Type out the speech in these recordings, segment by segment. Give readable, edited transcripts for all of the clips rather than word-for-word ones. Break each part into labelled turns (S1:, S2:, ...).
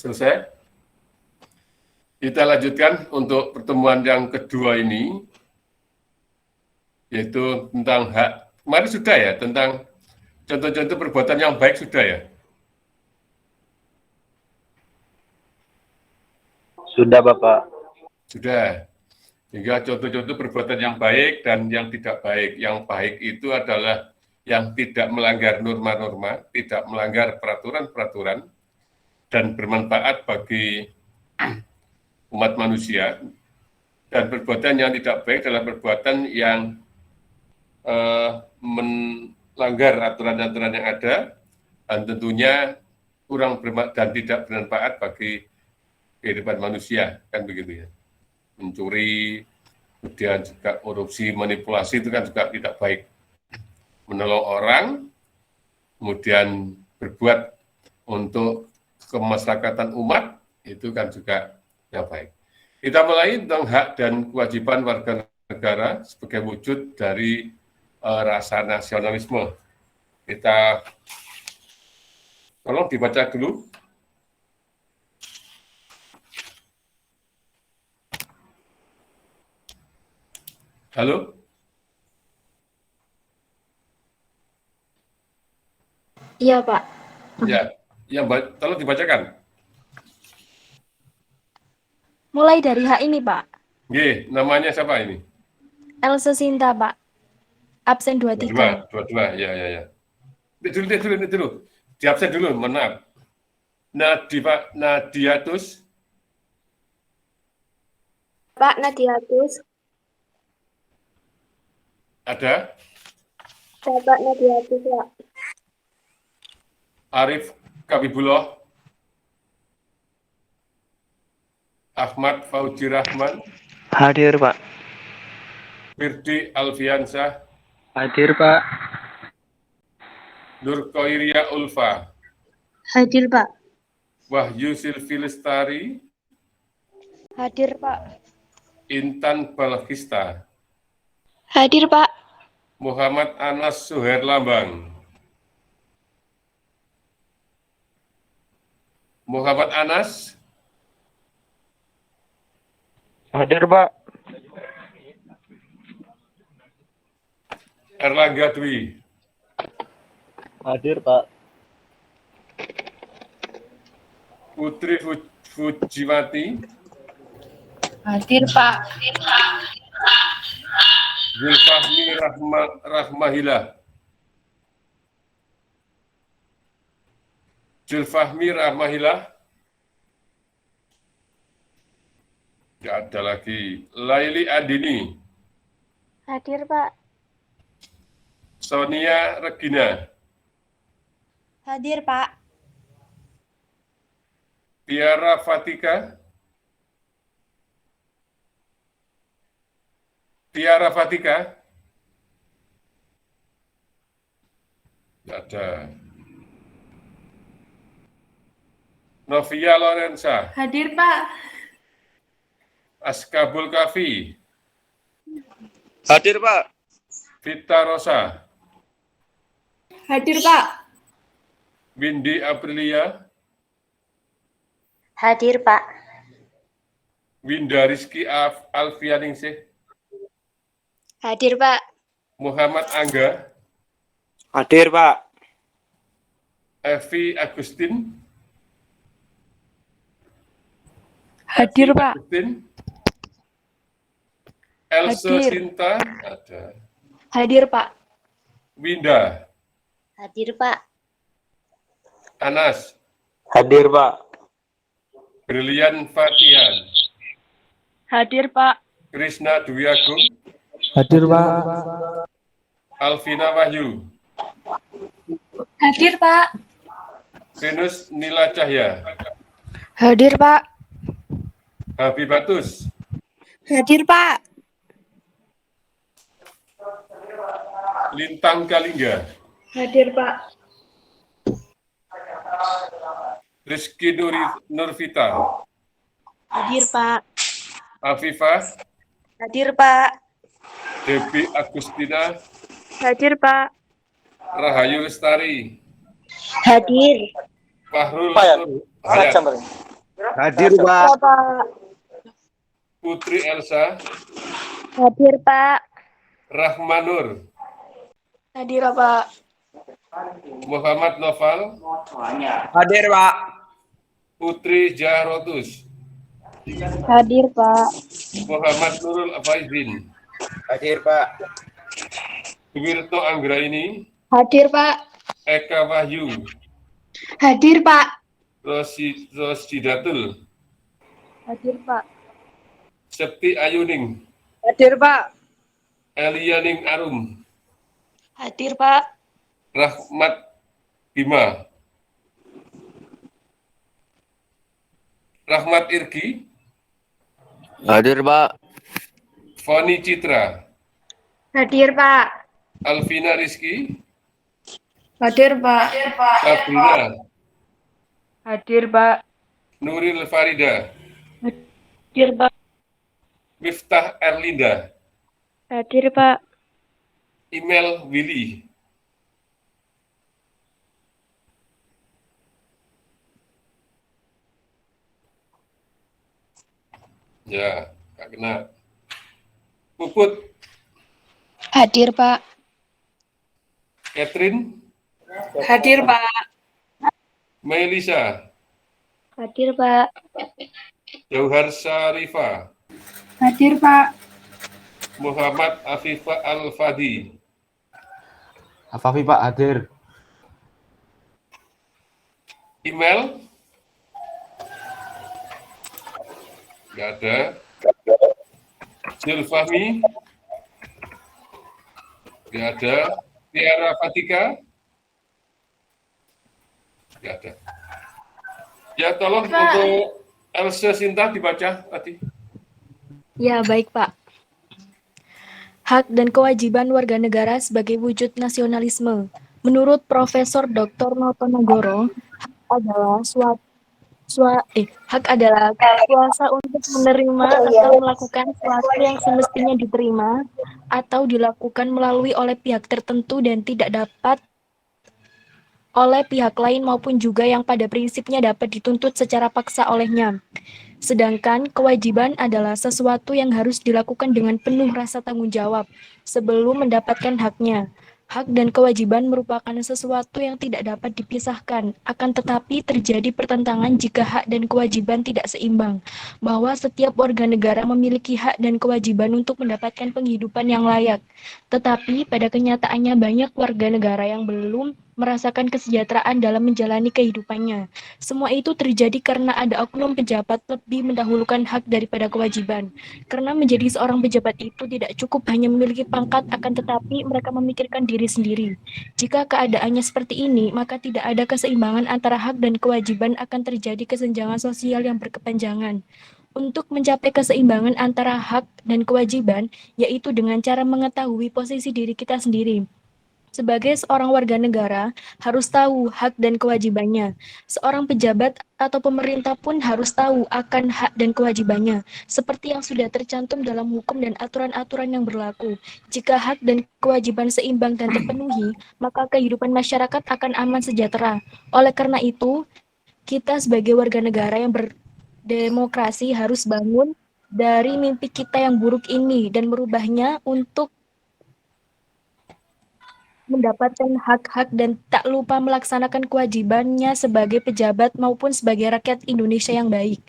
S1: Selesai. Kita lanjutkan untuk pertemuan yang kedua ini, yaitu tentang hak. Kemarin sudah ya, tentang contoh-contoh perbuatan yang baik sudah ya?
S2: Sudah, Bapak.
S1: Sudah. Sehingga contoh-contoh perbuatan yang baik dan yang tidak baik. Yang baik itu adalah yang tidak melanggar norma-norma, tidak melanggar peraturan-peraturan, dan bermanfaat bagi umat manusia. Dan perbuatan yang tidak baik adalah perbuatan yang melanggar aturan-aturan yang ada, dan tentunya kurang dan tidak bermanfaat bagi kehidupan manusia, kan begitu ya. Mencuri, kemudian juga korupsi, manipulasi itu kan juga tidak baik. Menolong orang, kemudian berbuat untuk kemasyarakatan umat, itu kan juga yang baik. Kita mulai tentang hak dan kewajiban warga negara sebagai wujud dari rasa nasionalisme. Kita tolong dibaca dulu. Halo?
S3: Iya, Pak.
S1: Ya, tolong dibacakan.
S3: Mulai dari hak ini, Pak.
S1: Namanya siapa ini?
S3: Elsa Sinta, Pak. Absen 23.
S1: Dua-dua, ya. Dulu. Di absen dulu, mohon maaf. Nadiatus.
S3: Pak Nadiatus.
S1: Ada?
S3: Bapak Nadiatus, Pak.
S1: Arif Kabibullah. Ahmad Fauji Rahman.
S2: Hadir, Pak.
S1: Firdi Alfiansyah.
S2: Hadir, Pak.
S1: Nur Koiria Ulfa.
S3: Hadir, Pak.
S1: Wahyu Silvilestari.
S3: Hadir, Pak.
S1: Intan Balkista.
S3: Hadir, Pak.
S1: Muhammad Anas Suherlambang. Muhammad Anas.
S2: Hadir, Pak.
S1: Erlangga Dwi.
S2: Hadir, Pak.
S1: Putri Fujiwati.
S3: Hadir, Pak.
S1: Zulfahmi Rahmahila. Zulfahmi Rahmahila. Tidak ada lagi. Laili Adini.
S3: Hadir, Pak.
S1: Sonia Regina.
S3: Hadir, Pak.
S1: Tiara Fatika. Tiara Fatika. Tidak ada. Novia Lorenza.
S3: Hadir, Pak.
S1: Askabul Kafi.
S2: Hadir, Pak.
S1: Vita Rosa.
S3: Hadir, Pak.
S1: Windy Aprilia.
S3: Hadir, Pak.
S1: Winda Rizky Alfianingsih.
S3: Hadir, Pak.
S1: Muhammad Angga.
S2: Hadir, Pak.
S1: Evi Agustin.
S3: Hadir, Pak.
S1: Agustin. Elsa
S3: Hadir.
S1: Sinta. Ada.
S3: Hadir, Pak.
S1: Winda.
S3: Hadir, Pak.
S1: Anas.
S2: Hadir, Pak.
S1: Brilian Fatihan.
S3: Hadir, Pak.
S1: Krishna Dwi Agung.
S4: Hadir, Pak.
S1: Alvina Wahyu.
S3: Hadir, Pak.
S1: Venus Nila Cahya.
S3: Hadir, Pak.
S1: Habibatus.
S3: Hadir, Pak.
S1: Lintang Kalingga.
S3: Hadir, Pak.
S1: Rizky Nurvita.
S3: Hadir, Pak.
S1: Afifah.
S3: Hadir, Pak.
S1: Debbie Agustina.
S3: Hadir, Pak.
S1: Rahayu Lestari.
S3: Hadir.
S1: Fahrul
S2: Pak, ya?
S1: Hayat.
S2: Hadir, Pak.
S3: Pak.
S1: Putri Elsa,
S3: Hadir, Pak.
S1: Rahmanur,
S3: Hadir, Pak.
S1: Muhammad Noval,
S2: Hadir, Pak.
S1: Putri Jarotus,
S3: Hadir, Pak.
S1: Muhammad Nurul Faizin,
S2: Hadir, Pak.
S1: Wirto Anggraini,
S3: Hadir, Pak.
S1: Eka Wahyu,
S3: Hadir, Pak.
S1: Rosidatul,
S3: Hadir, Pak.
S1: Septi Ayuning,
S2: Hadir, Pak.
S1: Elianing Arum,
S3: Hadir, Pak.
S1: Rahmat Bima, Rahmat Irgi,
S2: Hadir, Pak.
S1: Foni Citra,
S3: Hadir, Pak.
S1: Alvina Rizky,
S3: Hadir, Pak.
S1: Sabrina,
S3: Hadir, Pak.
S1: Nuril Farida,
S3: Hadir, Pak.
S1: Miftah Erlinda,
S3: Hadir, Pak.
S1: Email Willy, ya, Kak kena. Puput,
S3: Hadir, Pak.
S1: Catherine,
S3: Hadir, Pak.
S1: Melisa,
S3: Hadir, Pak.
S1: Jauhar Syarifah,
S3: Hadir, Pak.
S1: Muhammad Afifah Al-Fadi,
S2: Afafi, Pak. Hadir.
S1: email, nggak ada. Zulfahmi, nggak ada. Tiara Fatika, nggak ada. Ya, tolong untuk Elsa Sinta dibaca tadi.
S4: Ya, baik, Pak. Hak dan kewajiban warga negara sebagai wujud nasionalisme. Menurut Profesor Dr. Notonegoro, hak adalah kuasa untuk menerima atau melakukan sesuatu yang semestinya diterima atau dilakukan melalui oleh pihak tertentu dan tidak dapat oleh pihak lain maupun juga yang pada prinsipnya dapat dituntut secara paksa olehnya. Sedangkan kewajiban adalah sesuatu yang harus dilakukan dengan penuh rasa tanggung jawab sebelum mendapatkan haknya. Hak dan kewajiban merupakan sesuatu yang tidak dapat dipisahkan, akan tetapi terjadi pertentangan jika hak dan kewajiban tidak seimbang, bahwa setiap warga negara memiliki hak dan kewajiban untuk mendapatkan penghidupan yang layak. Tetapi pada kenyataannya banyak warga negara yang belum merasakan kesejahteraan dalam menjalani kehidupannya. Semua itu terjadi karena ada oknum pejabat lebih mendahulukan hak daripada kewajiban. Karena menjadi seorang pejabat itu tidak cukup hanya memiliki pangkat, akan tetapi mereka memikirkan diri sendiri. Jika keadaannya seperti ini, maka tidak ada keseimbangan antara hak dan kewajiban, akan terjadi kesenjangan sosial yang berkepanjangan. Untuk mencapai keseimbangan antara hak dan kewajiban, yaitu dengan cara mengetahui posisi diri kita sendiri. Sebagai seorang warga negara, harus tahu hak dan kewajibannya. Seorang pejabat atau pemerintah pun harus tahu akan hak dan kewajibannya, seperti yang sudah tercantum dalam hukum dan aturan-aturan yang berlaku. Jika hak dan kewajiban seimbang dan terpenuhi, maka kehidupan masyarakat akan aman sejahtera. Oleh karena itu, kita sebagai warga negara yang berdemokrasi harus bangun dari mimpi kita yang buruk ini dan merubahnya untuk mendapatkan hak-hak dan tak lupa melaksanakan kewajibannya sebagai pejabat maupun sebagai rakyat Indonesia yang baik.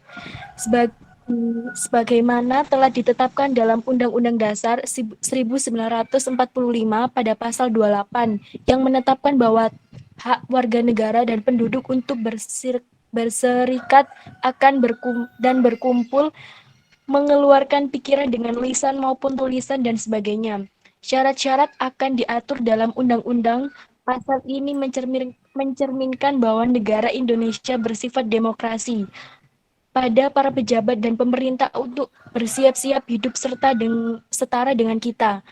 S4: Sebagaimana telah ditetapkan dalam Undang-Undang Dasar 1945 pada pasal 28 yang menetapkan bahwa hak warga negara dan penduduk untuk berserikat akan berkumpul, mengeluarkan pikiran dengan lisan maupun tulisan dan sebagainya. Syarat-syarat akan diatur dalam undang-undang. Pasal ini mencerminkan bahwa negara Indonesia bersifat demokrasi. Pada para pejabat dan pemerintah untuk bersiap-siap hidup setara dengan kita.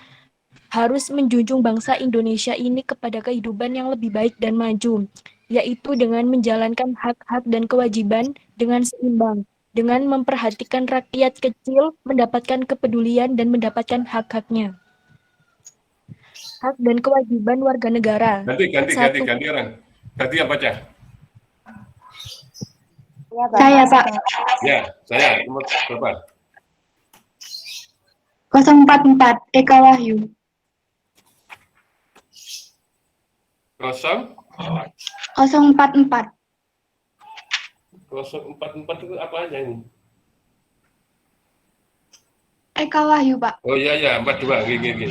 S4: Harus menjunjung bangsa Indonesia ini kepada kehidupan yang lebih baik dan maju, yaitu dengan menjalankan hak-hak dan kewajiban dengan seimbang, dengan memperhatikan rakyat kecil, mendapatkan kepedulian dan mendapatkan hak-haknya. Hak dan kewajiban warga negara.
S1: Ganti orang. Ganti yang baca.
S3: Saya, Pak.
S1: Ya, saya nomor berapa?
S3: 044, Eka Wahyu.
S1: 0
S3: 044.
S1: 044 itu apanya ini?
S3: Eka Wahyu, Pak.
S1: Oh iya, 42, gini.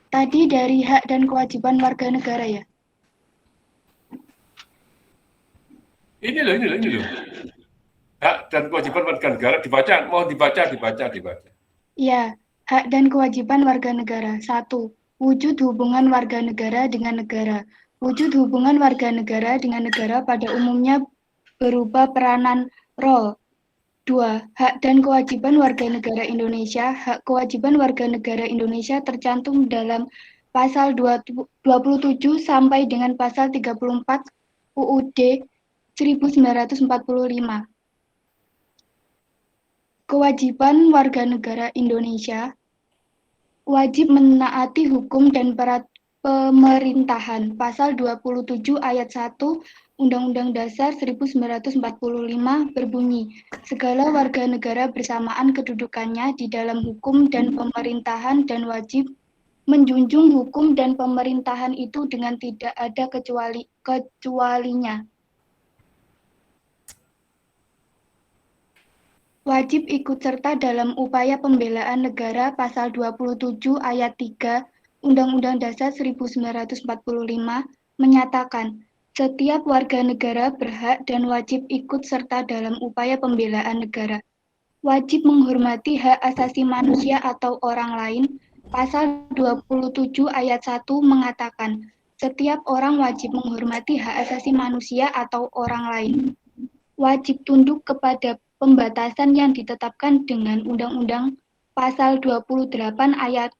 S3: Tadi dari hak dan kewajiban warga negara ya?
S1: Ini loh. Hak dan kewajiban warga negara dibaca, mau dibaca.
S3: Ya, hak dan kewajiban warga negara. 1. Wujud hubungan warga negara dengan negara. Wujud hubungan warga negara dengan negara pada umumnya berupa peranan role. 2. Hak dan kewajiban warga negara Indonesia. Hak kewajiban warga negara Indonesia tercantum dalam pasal 27 sampai dengan pasal 34 UUD 1945. Kewajiban warga negara Indonesia wajib menaati hukum dan pemerintahan. Pasal 27 ayat 1 Undang-Undang Dasar 1945 berbunyi, segala warga negara bersamaan kedudukannya di dalam hukum dan pemerintahan dan wajib menjunjung hukum dan pemerintahan itu dengan tidak ada kecualinya. Wajib ikut serta dalam upaya pembelaan negara pasal 27 ayat 3 Undang-Undang Dasar 1945 menyatakan, setiap warga negara berhak dan wajib ikut serta dalam upaya pembelaan negara. Wajib menghormati hak asasi manusia atau orang lain. Pasal 27 ayat 1 mengatakan, setiap orang wajib menghormati hak asasi manusia atau orang lain. Wajib tunduk kepada pembatasan yang ditetapkan dengan Undang-Undang Pasal 28 ayat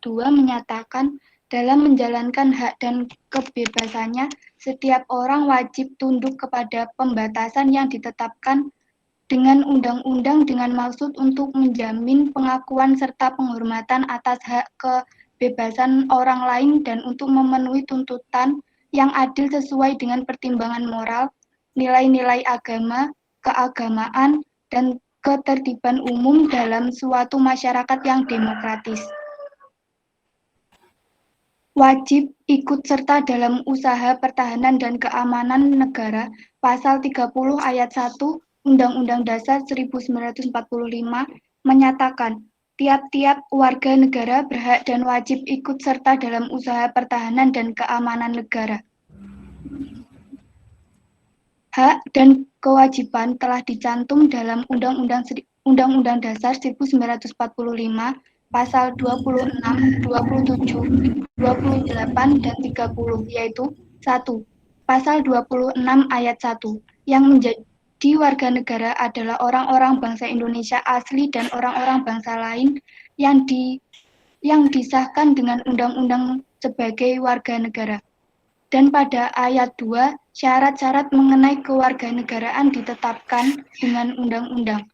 S3: 2 menyatakan dalam menjalankan hak dan kebebasannya, setiap orang wajib tunduk kepada pembatasan yang ditetapkan dengan undang-undang dengan maksud untuk menjamin pengakuan serta penghormatan atas hak kebebasan orang lain dan untuk memenuhi tuntutan yang adil sesuai dengan pertimbangan moral, nilai-nilai agama, keagamaan, dan ketertiban umum dalam suatu masyarakat yang demokratis. Wajib ikut serta dalam usaha pertahanan dan keamanan negara. Pasal 30 ayat 1 Undang-Undang Dasar 1945 menyatakan, tiap-tiap warga negara berhak dan wajib ikut serta dalam usaha pertahanan dan keamanan negara. Hak dan kewajiban telah dicantum dalam Undang-Undang Dasar 1945 Pasal 26, 27, 28, dan 30, yaitu 1. Pasal 26 ayat 1, yang menjadi warga negara adalah orang-orang bangsa Indonesia asli dan orang-orang bangsa lain yang disahkan dengan undang-undang sebagai warga negara. Dan pada ayat 2, syarat-syarat mengenai kewarganegaraan ditetapkan dengan undang-undang.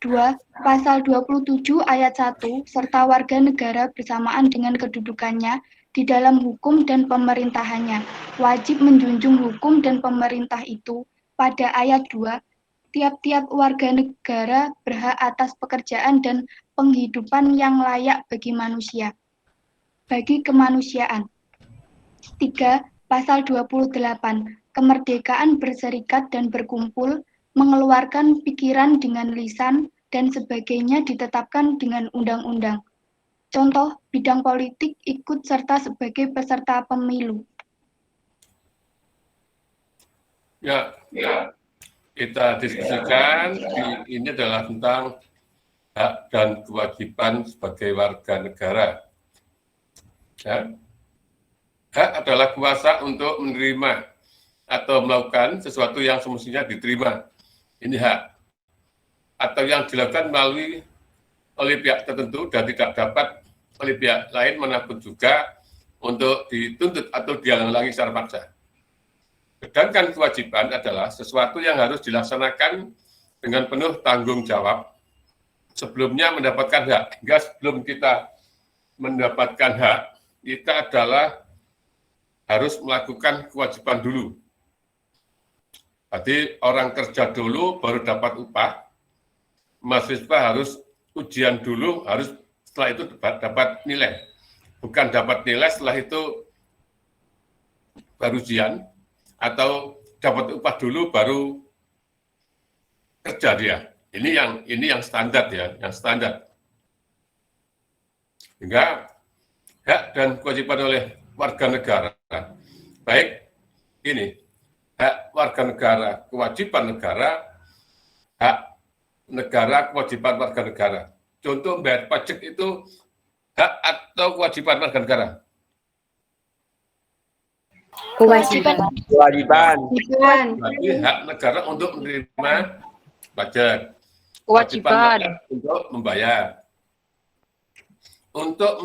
S3: 2. Pasal 27 ayat 1 serta warga negara bersamaan dengan kedudukannya di dalam hukum dan pemerintahannya. Wajib menjunjung hukum dan pemerintah itu. Pada ayat 2, tiap-tiap warga negara berhak atas pekerjaan dan penghidupan yang layak bagi manusia. Bagi kemanusiaan. 3. Pasal 28, kemerdekaan berserikat dan berkumpul, mengeluarkan pikiran dengan lisan, dan sebagainya ditetapkan dengan undang-undang. Contoh, bidang politik ikut serta sebagai peserta pemilu.
S1: Ya, kita diskusikan, ini adalah tentang hak dan kewajiban sebagai warga negara. Ya. Hak adalah kuasa untuk menerima atau melakukan sesuatu yang semestinya diterima. Ini hak. Atau yang dilakukan melalui oleh pihak tertentu dan tidak dapat oleh pihak lain manapun juga untuk dituntut atau dihalang-halangi secara paksa. Sedangkan kewajiban adalah sesuatu yang harus dilaksanakan dengan penuh tanggung jawab sebelumnya mendapatkan hak. Hingga sebelum kita mendapatkan hak, kita adalah harus melakukan kewajiban dulu. Berarti orang kerja dulu baru dapat upah, mahasiswa harus ujian dulu, harus setelah itu dapat nilai. Bukan dapat nilai setelah itu baru ujian, atau dapat upah dulu baru kerja dia. Ini yang standar ya, yang standar. Sehingga hak dan kewajiban oleh warga negara, baik ini hak warga negara, kewajiban negara, hak negara, kewajiban warga negara. Contoh bayar pajak itu hak atau kewajiban warga negara?
S3: Kewajiban.
S2: Kewajiban.
S1: Berarti hak negara untuk menerima pajak.
S5: Kewajiban.
S1: Untuk membayar. Untuk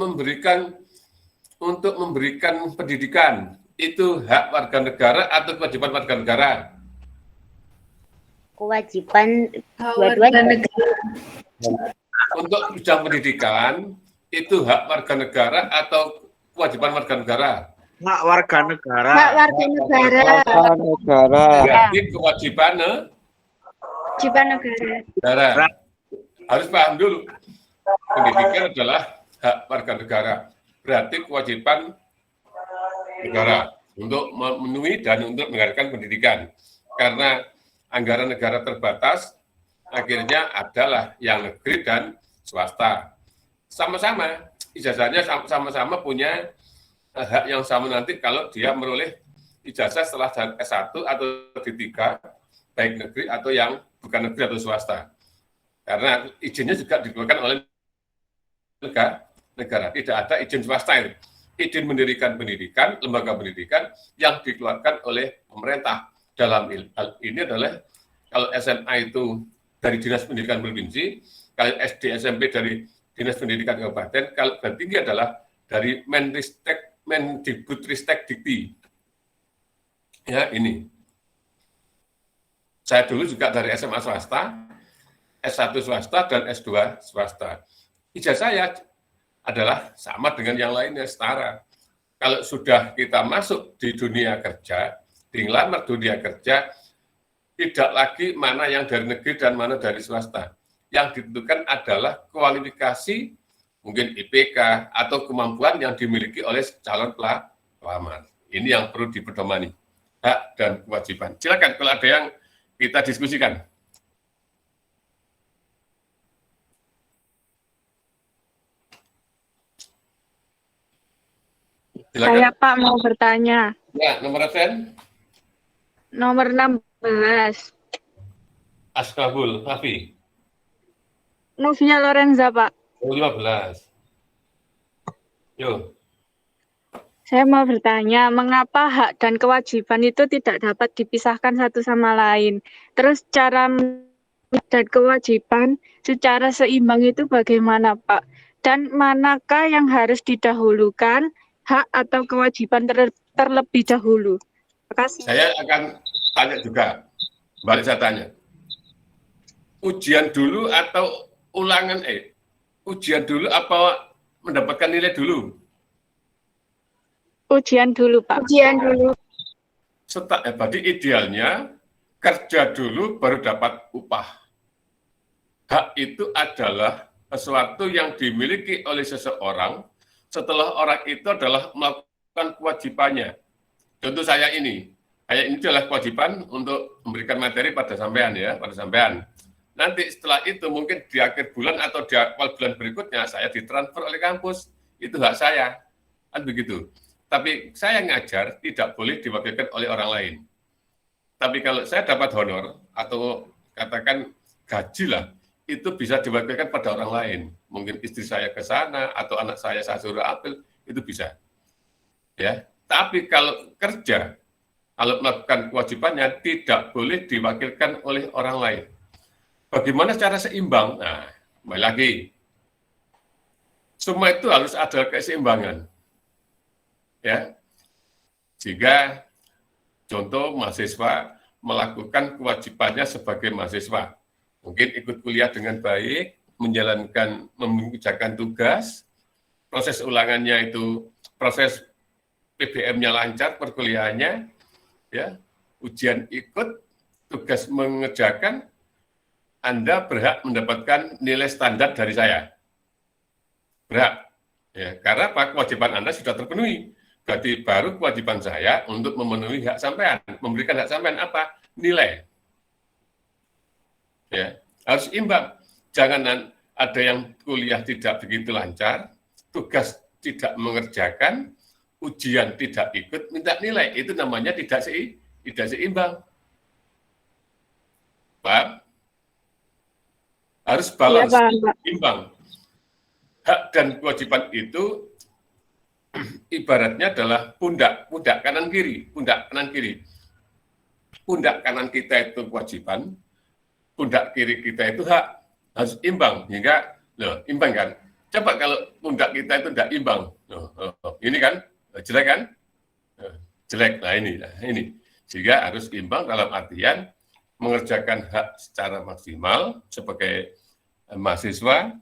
S1: memberikan pendidikan, itu hak warga negara atau kewajiban warga negara?
S6: Kewajiban
S5: Warga
S6: dua-duanya.
S5: negara.
S1: Untuk bidang pendidikan, itu hak warga negara atau kewajiban warga negara?
S2: Hak warga negara.
S3: Hak warga negara.
S2: Warga negara.
S1: Berarti kewajiban
S3: Kewajiban negara.
S1: negara. Harus paham dulu. Pendidikan adalah hak warga negara. Berarti kewajiban negara untuk memenuhi dan untuk mengadakan pendidikan. Karena anggaran negara terbatas, akhirnya adalah yang negeri dan swasta. Sama-sama, ijazahnya sama-sama punya hak yang sama nanti kalau dia meroleh ijazah setelah S1 atau D3, baik negeri atau yang bukan negeri atau swasta. Karena izinnya juga dikeluarkan oleh negara. Tidak ada izin swasta itu. Izin mendirikan pendidikan, lembaga pendidikan yang dikeluarkan oleh pemerintah. Dalam hal ini adalah kalau SMA itu dari Dinas Pendidikan Provinsi, kalau SD SMP dari Dinas Pendidikan Kabupaten, kalau tinggi adalah dari Mendikbudristek Dikti. Ya, ini. Saya dulu juga dari SMA swasta, S1 swasta, dan S2 swasta. Ijazah saya adalah sama dengan yang lainnya, setara. Kalau sudah kita masuk di dunia kerja, di ngelamar dunia kerja, tidak lagi mana yang dari negeri dan mana dari swasta. Yang ditentukan adalah kualifikasi, mungkin IPK, atau kemampuan yang dimiliki oleh calon pelamar. Ini yang perlu dipedomani, hak dan kewajiban. Silakan kalau ada yang kita diskusikan. Silakan.
S5: Saya Pak mau bertanya.
S1: Ya, nomor absen,
S5: Nomor 16.
S1: Askrabul, Rafi,
S5: Novia Lorenza, Pak.
S1: 15. Yo,
S5: Saya mau bertanya, mengapa hak dan kewajiban itu tidak dapat dipisahkan satu sama lain? Terus cara dan kewajiban secara seimbang itu bagaimana, Pak? Dan manakah yang harus didahulukan, hak atau kewajiban terlebih dahulu? Terima kasih.
S1: saya akan tanya juga, balik saya tanya. Ujian dulu atau ulangan, ujian dulu apa mendapatkan nilai dulu?
S5: Ujian dulu, Pak.
S3: Ujian dulu.
S1: Berarti idealnya kerja dulu baru dapat upah. Hak itu adalah sesuatu yang dimiliki oleh seseorang setelah orang itu adalah melakukan kewajibannya. Contoh saya ini adalah kewajiban untuk memberikan materi pada sampean ya, pada sampean. Nanti setelah itu mungkin di akhir bulan atau di awal bulan berikutnya saya ditransfer oleh kampus, itu hak saya, kan begitu. Tapi saya ngajar tidak boleh diwakilkan oleh orang lain. Tapi kalau saya dapat honor atau katakan gaji lah, itu bisa diwakilkan pada orang lain. Mungkin istri saya ke sana atau anak saya suruh ambil, itu bisa. Ya. Tapi kalau kerja, kalau melakukan kewajibannya tidak boleh diwakilkan oleh orang lain. Bagaimana secara seimbang? Nah, kembali lagi. Semua itu harus ada keseimbangan. Ya. Jika contoh mahasiswa melakukan kewajibannya sebagai mahasiswa, mungkin ikut kuliah dengan baik, mengerjakan tugas, proses ulangannya itu, proses PBM-nya lancar, perkuliahannya, ya, ujian ikut, tugas mengerjakan, Anda berhak mendapatkan nilai standar dari saya. Berhak. Ya, karena apa? Kewajiban Anda sudah terpenuhi. Berarti baru kewajiban saya untuk memenuhi hak sampean, memberikan hak sampean apa? Nilai. Ya, harus imbang. Jangan ada yang kuliah tidak begitu lancar, tugas tidak mengerjakan, ujian tidak ikut, minta nilai. Itu namanya tidak seimbang. Paham? Harus balance, imbang. Hak dan kewajiban itu ibaratnya adalah pundak kanan kiri. Pundak kanan kita itu kewajiban, pundak kiri kita itu hak. Harus imbang, hingga imbang kan. Coba kalau pundak kita itu tidak imbang, ini kan jelek kan? Jelek. Nah ini. Sehingga harus imbang dalam artian mengerjakan hak secara maksimal sebagai mahasiswa,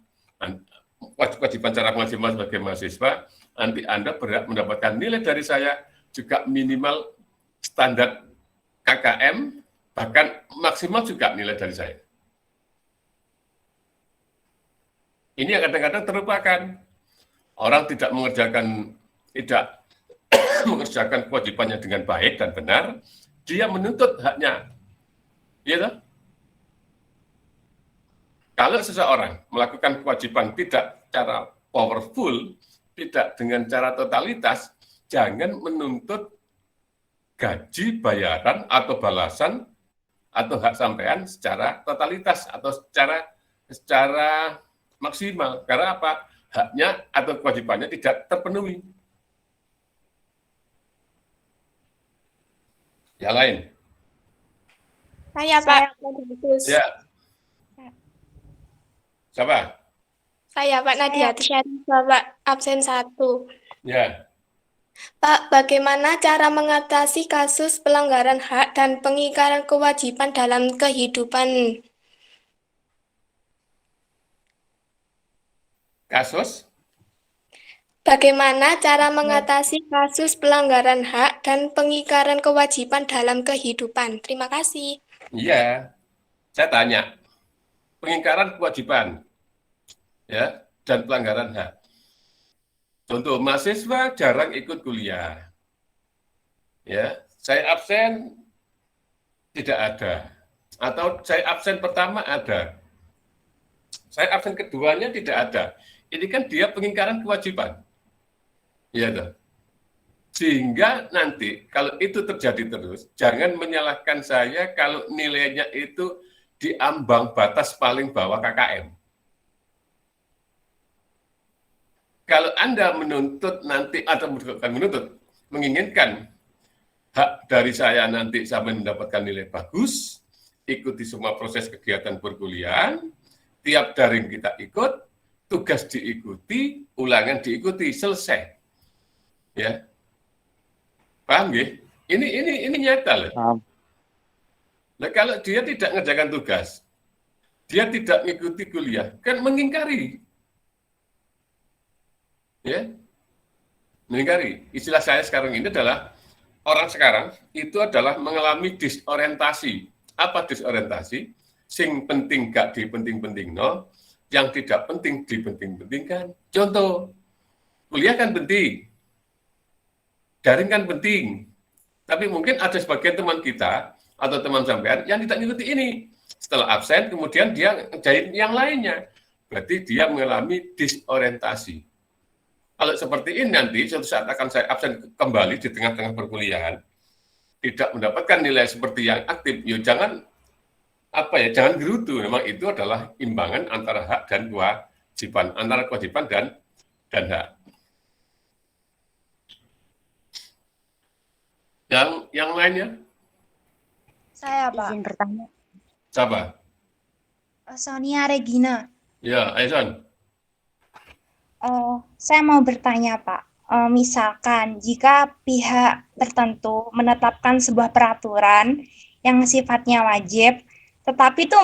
S1: kewajiban secara maksimal sebagai mahasiswa, nanti Anda berhak mendapatkan nilai dari saya juga minimal standar KKM, bahkan maksimal juga nilai dari saya. Ini yang kadang-kadang terlupakan. Orang tidak mengerjakan kewajibannya dengan baik dan benar, dia menuntut haknya. Iya toh? Kalau seseorang melakukan kewajiban tidak secara powerful, tidak dengan cara totalitas, jangan menuntut gaji, bayaran, atau balasan, atau hak sampean secara totalitas, atau secara maksimal. Karena apa? Haknya atau kewajibannya tidak terpenuhi. Yang lain?
S6: Saya, Pak.
S1: Ya. Siapa?
S6: Saya, Pak Nadia Tisharifah, Pak. Absen 1.
S1: Ya.
S6: Pak, bagaimana cara mengatasi kasus pelanggaran hak dan pengingkaran kewajiban dalam kehidupan?
S1: Kasus?
S6: Bagaimana cara mengatasi kasus pelanggaran hak dan pengingkaran kewajiban dalam kehidupan? Terima kasih.
S1: Iya. Saya tanya. Pengingkaran kewajiban, ya, dan pelanggaran hak. Contoh, mahasiswa jarang ikut kuliah. Ya, saya absen tidak ada. Atau saya absen pertama ada. Saya absen keduanya tidak ada. Ini kan dia pengingkaran kewajiban. Iya toh. Sehingga nanti kalau itu terjadi terus, jangan menyalahkan saya kalau nilainya itu di ambang batas paling bawah KKM. Kalau Anda menuntut nanti, atau bukan menuntut, menginginkan hak dari saya nanti sampai mendapatkan nilai bagus, ikuti semua proses kegiatan perkuliahan, tiap daring kita ikut, tugas diikuti, ulangan diikuti, selesai. Ya. Paham nggih? Ini nyata loh.
S2: Paham.
S1: Nah, kalau dia tidak mengerjakan tugas, dia tidak mengikuti kuliah, kan mengingkari. Ya. Mengingkari. Istilah saya sekarang ini adalah, orang sekarang itu adalah mengalami disorientasi. Apa disorientasi? Sing penting gak dipenting-penting, no. Yang tidak penting dipenting-pentingkan. Contoh, kuliah kan penting. Daring kan penting. Tapi mungkin ada sebagian teman kita, atau teman sampean yang tidak mengikuti ini. Setelah absen, kemudian dia ngerjain yang lainnya. Berarti dia mengalami disorientasi. Kalau seperti ini nanti, suatu saat akan saya absen kembali di tengah-tengah perkuliahan, tidak mendapatkan nilai seperti yang aktif, ya jangan gerutu. Memang itu adalah imbangan antara hak dan kewajiban, antara kewajiban dan hak. Yang lainnya?
S7: Saya, Pak.
S5: Izin bertanya.
S1: Siapa?
S7: Sonia Regina.
S1: Ya, Aizan.
S7: Saya mau bertanya, Pak. Misalkan jika pihak tertentu menetapkan sebuah peraturan yang sifatnya wajib, tetapi itu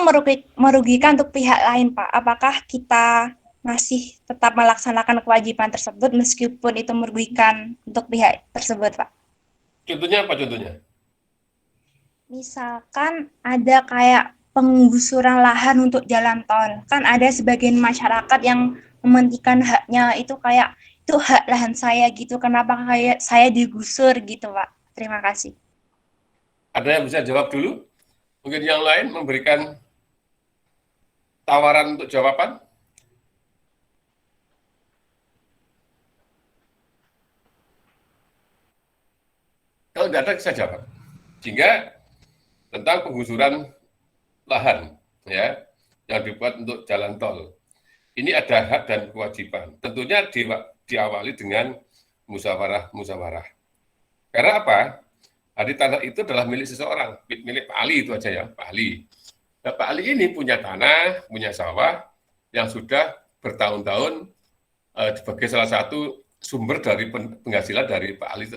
S7: merugikan untuk pihak lain, Pak. Apakah kita masih tetap melaksanakan kewajiban tersebut meskipun itu merugikan untuk pihak tersebut, Pak?
S1: Contohnya apa contohnya?
S7: Misalkan ada kayak penggusuran lahan untuk jalan tol. Kan ada sebagian masyarakat yang mementingkan haknya itu kayak itu hak lahan saya gitu. Kenapa kayak saya digusur gitu, Pak? Terima kasih.
S1: Ada yang bisa jawab dulu? Mungkin yang lain memberikan tawaran untuk jawaban? Kalau tidak ada, saya jawab. Sehingga tentang penggusuran lahan, ya, yang dibuat untuk jalan tol. Ini ada hak dan kewajiban. Tentunya diawali dengan musyawarah. Karena apa? Di tanah itu adalah milik seseorang, milik Pak Ali itu aja ya, Pak Ali. Nah, Pak Ali ini punya tanah, punya sawah yang sudah bertahun-tahun sebagai salah satu sumber dari penghasilan dari Pak Ali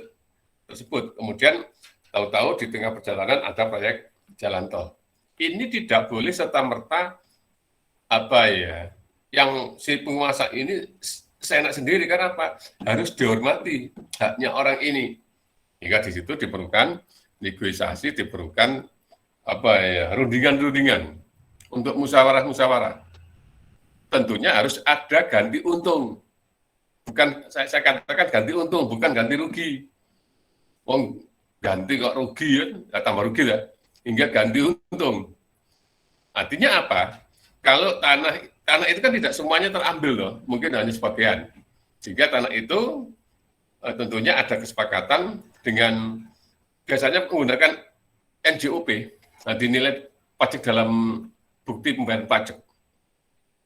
S1: tersebut. Kemudian tahu-tahu di tengah perjalanan ada proyek jalan tol. Ini tidak boleh serta-merta yang si penguasa ini seenak sendiri, karena apa? Harus dihormati haknya orang ini. Hingga di situ diperlukan negosiasi, diperlukan rundingan-rundingan untuk musyawarah. Tentunya harus ada ganti untung. Bukan saya katakan ganti untung, bukan ganti rugi. Ganti kok rugi ya, tambah rugi ya. Hingga ganti untung. Artinya apa? Kalau tanah itu kan tidak semuanya terambil loh, mungkin hanya sebagian. Sehingga tanah itu tentunya ada kesepakatan dengan biasanya menggunakan NJOP, dinilai pajak dalam bukti pembayaran pajak,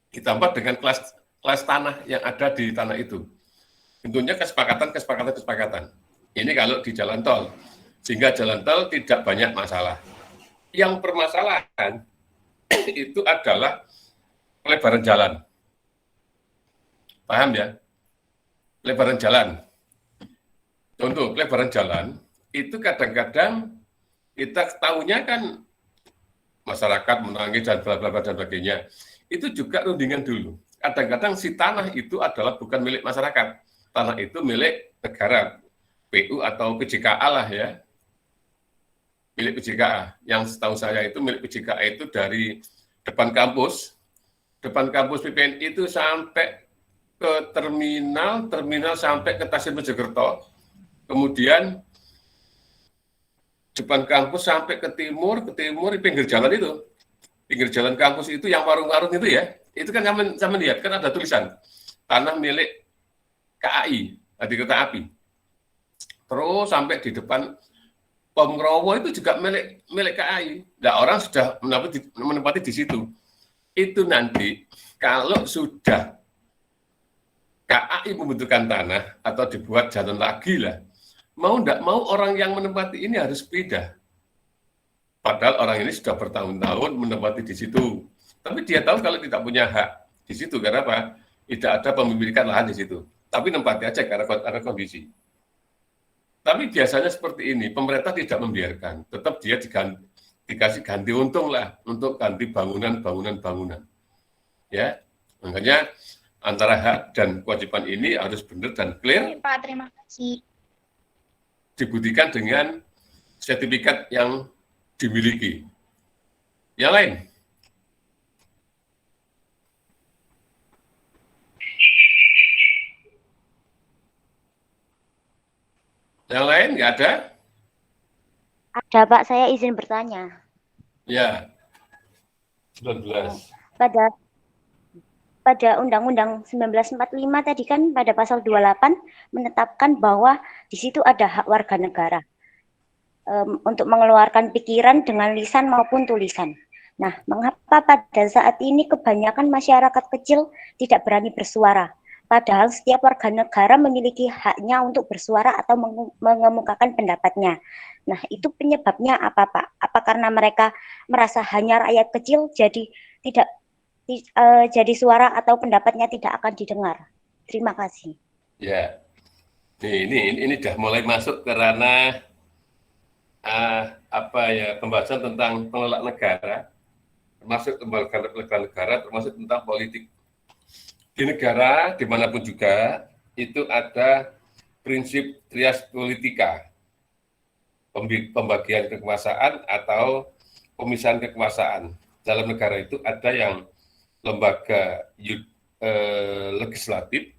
S1: ditambah dengan kelas tanah yang ada di tanah itu. Tentunya kesepakatan. Ini kalau di jalan tol, sehingga jalan tol tidak banyak masalah. Yang permasalahan itu adalah pelebaran jalan. Paham ya? Pelebaran jalan. Contoh, pelebaran jalan itu kadang-kadang kita tahunya kan masyarakat menangis dan bla bla bla dan sebagainya. Itu juga rundingan dulu. Kadang-kadang si tanah itu adalah bukan milik masyarakat. Tanah itu milik negara, PU atau PJKA lah ya. Milik PJKA. Yang setahu saya itu milik PJKA itu dari depan kampus PPNI itu sampai ke terminal sampai ke Stasiun Mojokerto. Kemudian depan kampus sampai ke timur di pinggir jalan itu. Pinggir jalan kampus itu yang warung-warung itu ya. Itu kan saya lihat kan ada tulisan tanah milik KAI, di kereta api. Terus sampai di depan Pom Ngrowo itu juga milik KAI. Nah, orang sudah menempati di situ. Itu nanti kalau sudah KAI membutuhkan tanah atau dibuat jalan lagi lah, mau tidak mau orang yang menempati ini harus pindah. Padahal orang ini sudah bertahun-tahun menempati di situ. Tapi dia tahu kalau tidak punya hak di situ, karena apa? Tidak ada pemilikan lahan di situ. Tapi nempati aja karena kondisi. Tapi biasanya seperti ini, pemerintah tidak membiarkan. Tetap dia dikasih ganti untung lah untuk ganti bangunan. Ya, makanya antara hak dan kewajiban ini harus benar dan clear.
S7: Pak, terima kasih.
S1: Dibuktikan dengan sertifikat yang dimiliki. Yang lain? Yang lain nggak ada?
S8: Ada Pak, saya izin bertanya.
S1: Ya, 19.
S8: Pada Undang-Undang 1945 tadi kan pada pasal 28 menetapkan bahwa di situ ada hak warga negara untuk mengeluarkan pikiran dengan lisan maupun tulisan. Nah, mengapa pada saat ini kebanyakan masyarakat kecil tidak berani bersuara? Padahal setiap warga negara memiliki haknya untuk bersuara atau mengemukakan pendapatnya. Nah, itu penyebabnya apa, Pak? Apa karena mereka merasa hanya rakyat kecil jadi tidak jadi suara atau pendapatnya tidak akan didengar? Terima kasih.
S1: Ya, ini sudah mulai masuk ke ranah pembahasan tentang pengelola negara, termasuk lembaga negara, termasuk tentang politik. Di negara dimanapun juga itu ada prinsip trias politika. pembagian kekuasaan atau pemisahan kekuasaan. Dalam negara itu ada yang lembaga legislatif,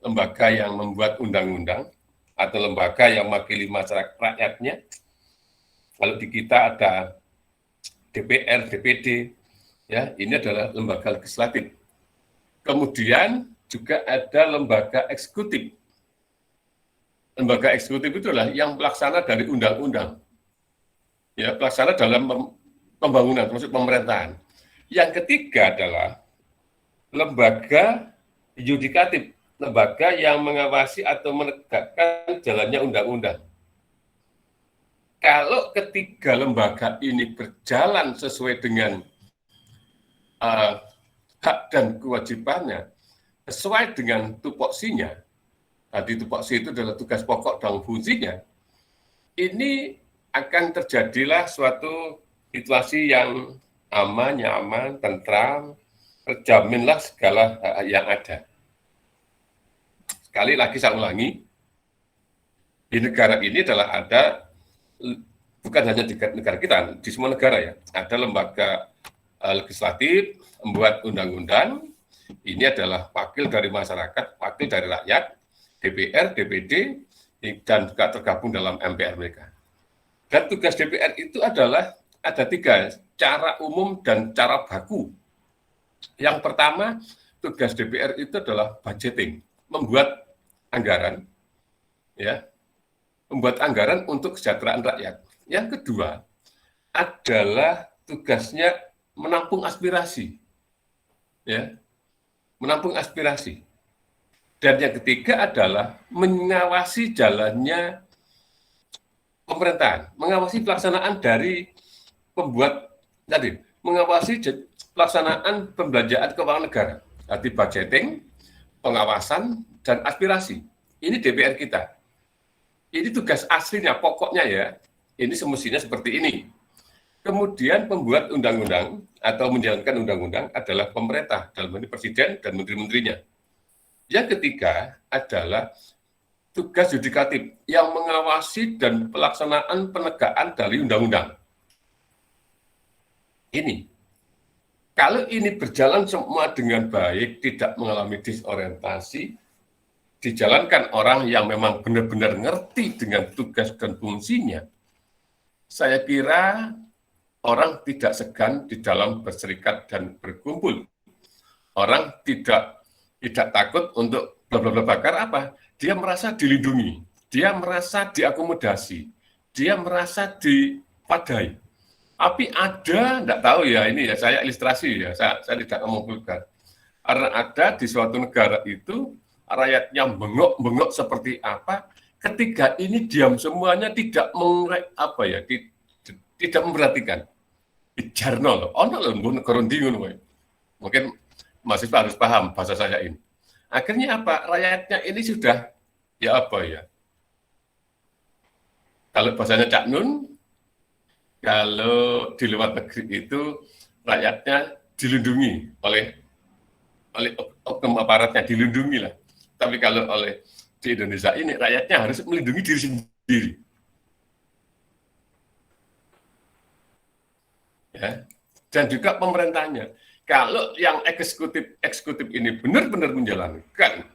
S1: lembaga yang membuat undang-undang, atau lembaga yang mewakili masyarakat rakyatnya. Kalau di kita ada DPR, DPD, ya, ini adalah lembaga legislatif. Kemudian juga ada lembaga eksekutif. Lembaga eksekutif itu adalah yang pelaksana dari undang-undang. Ya, pelaksana dalam pembangunan, termasuk pemerintahan. Yang ketiga adalah lembaga yudikatif, lembaga yang mengawasi atau menegakkan jalannya undang-undang. Kalau ketiga lembaga ini berjalan sesuai dengan hak dan kewajibannya, sesuai dengan tupoksinya, tadi tupoksi itu adalah tugas pokok dan fungsinya, ini akan terjadilah suatu situasi yang aman, nyaman, tentram, terjaminlah segala hak yang ada. Sekali lagi saya ulangi, di negara ini adalah ada, bukan hanya di negara kita, di semua negara ya, ada lembaga legislatif, membuat undang-undang, ini adalah wakil dari masyarakat, wakil dari rakyat, DPR, DPD, dan juga tergabung dalam MPR mereka. Dan tugas DPR itu adalah ada 3, cara umum dan cara baku. Yang pertama, tugas DPR itu adalah budgeting, membuat anggaran, ya, membuat anggaran untuk kesejahteraan rakyat. Yang kedua adalah tugasnya menampung aspirasi, ya, menampung aspirasi. Dan yang ketiga adalah mengawasi jalannya pemerintahan, mengawasi pelaksanaan dari pembuat tadi, mengawasi pelaksanaan pembelanjaan keuangan negara, arti budgeting, pengawasan, dan aspirasi. Ini DPR kita. Ini tugas aslinya, pokoknya ya, ini semestinya seperti ini. Kemudian pembuat undang-undang atau menjalankan undang-undang adalah pemerintah, dalam ini presiden dan menteri-menterinya. Yang ketiga adalah tugas yudikatif yang mengawasi dan pelaksanaan penegakan dari undang-undang. Ini. Kalau ini berjalan semua dengan baik, tidak mengalami disorientasi, dijalankan orang yang memang benar-benar ngerti dengan tugas dan fungsinya, saya kira orang tidak segan di dalam berserikat dan berkumpul. Orang tidak takut untuk bla bla bla bakar apa? Dia merasa dilindungi, dia merasa diakomodasi, dia merasa dipadai. Tapi ada, tidak tahu ya, ini ya saya ilustrasi ya, saya tidak ngomong vulgar. Karena ada di suatu negara itu rakyatnya bengok-bengok seperti apa, ketika ini diam semuanya, tidak tidak memperhatikan. Jarno, mungkin mahasiswa harus paham bahasa saya ini. Akhirnya apa? Rakyatnya ini sudah ya apa ya? Kalau bahasanya Cak Nun, kalau di luar negeri itu rakyatnya dilindungi oleh oknum aparatnya, dilindungi lah. Tapi kalau oleh di Indonesia ini rakyatnya harus melindungi diri sendiri. Ya. Dan juga pemerintahnya. Kalau yang eksekutif ini benar-benar menjalankan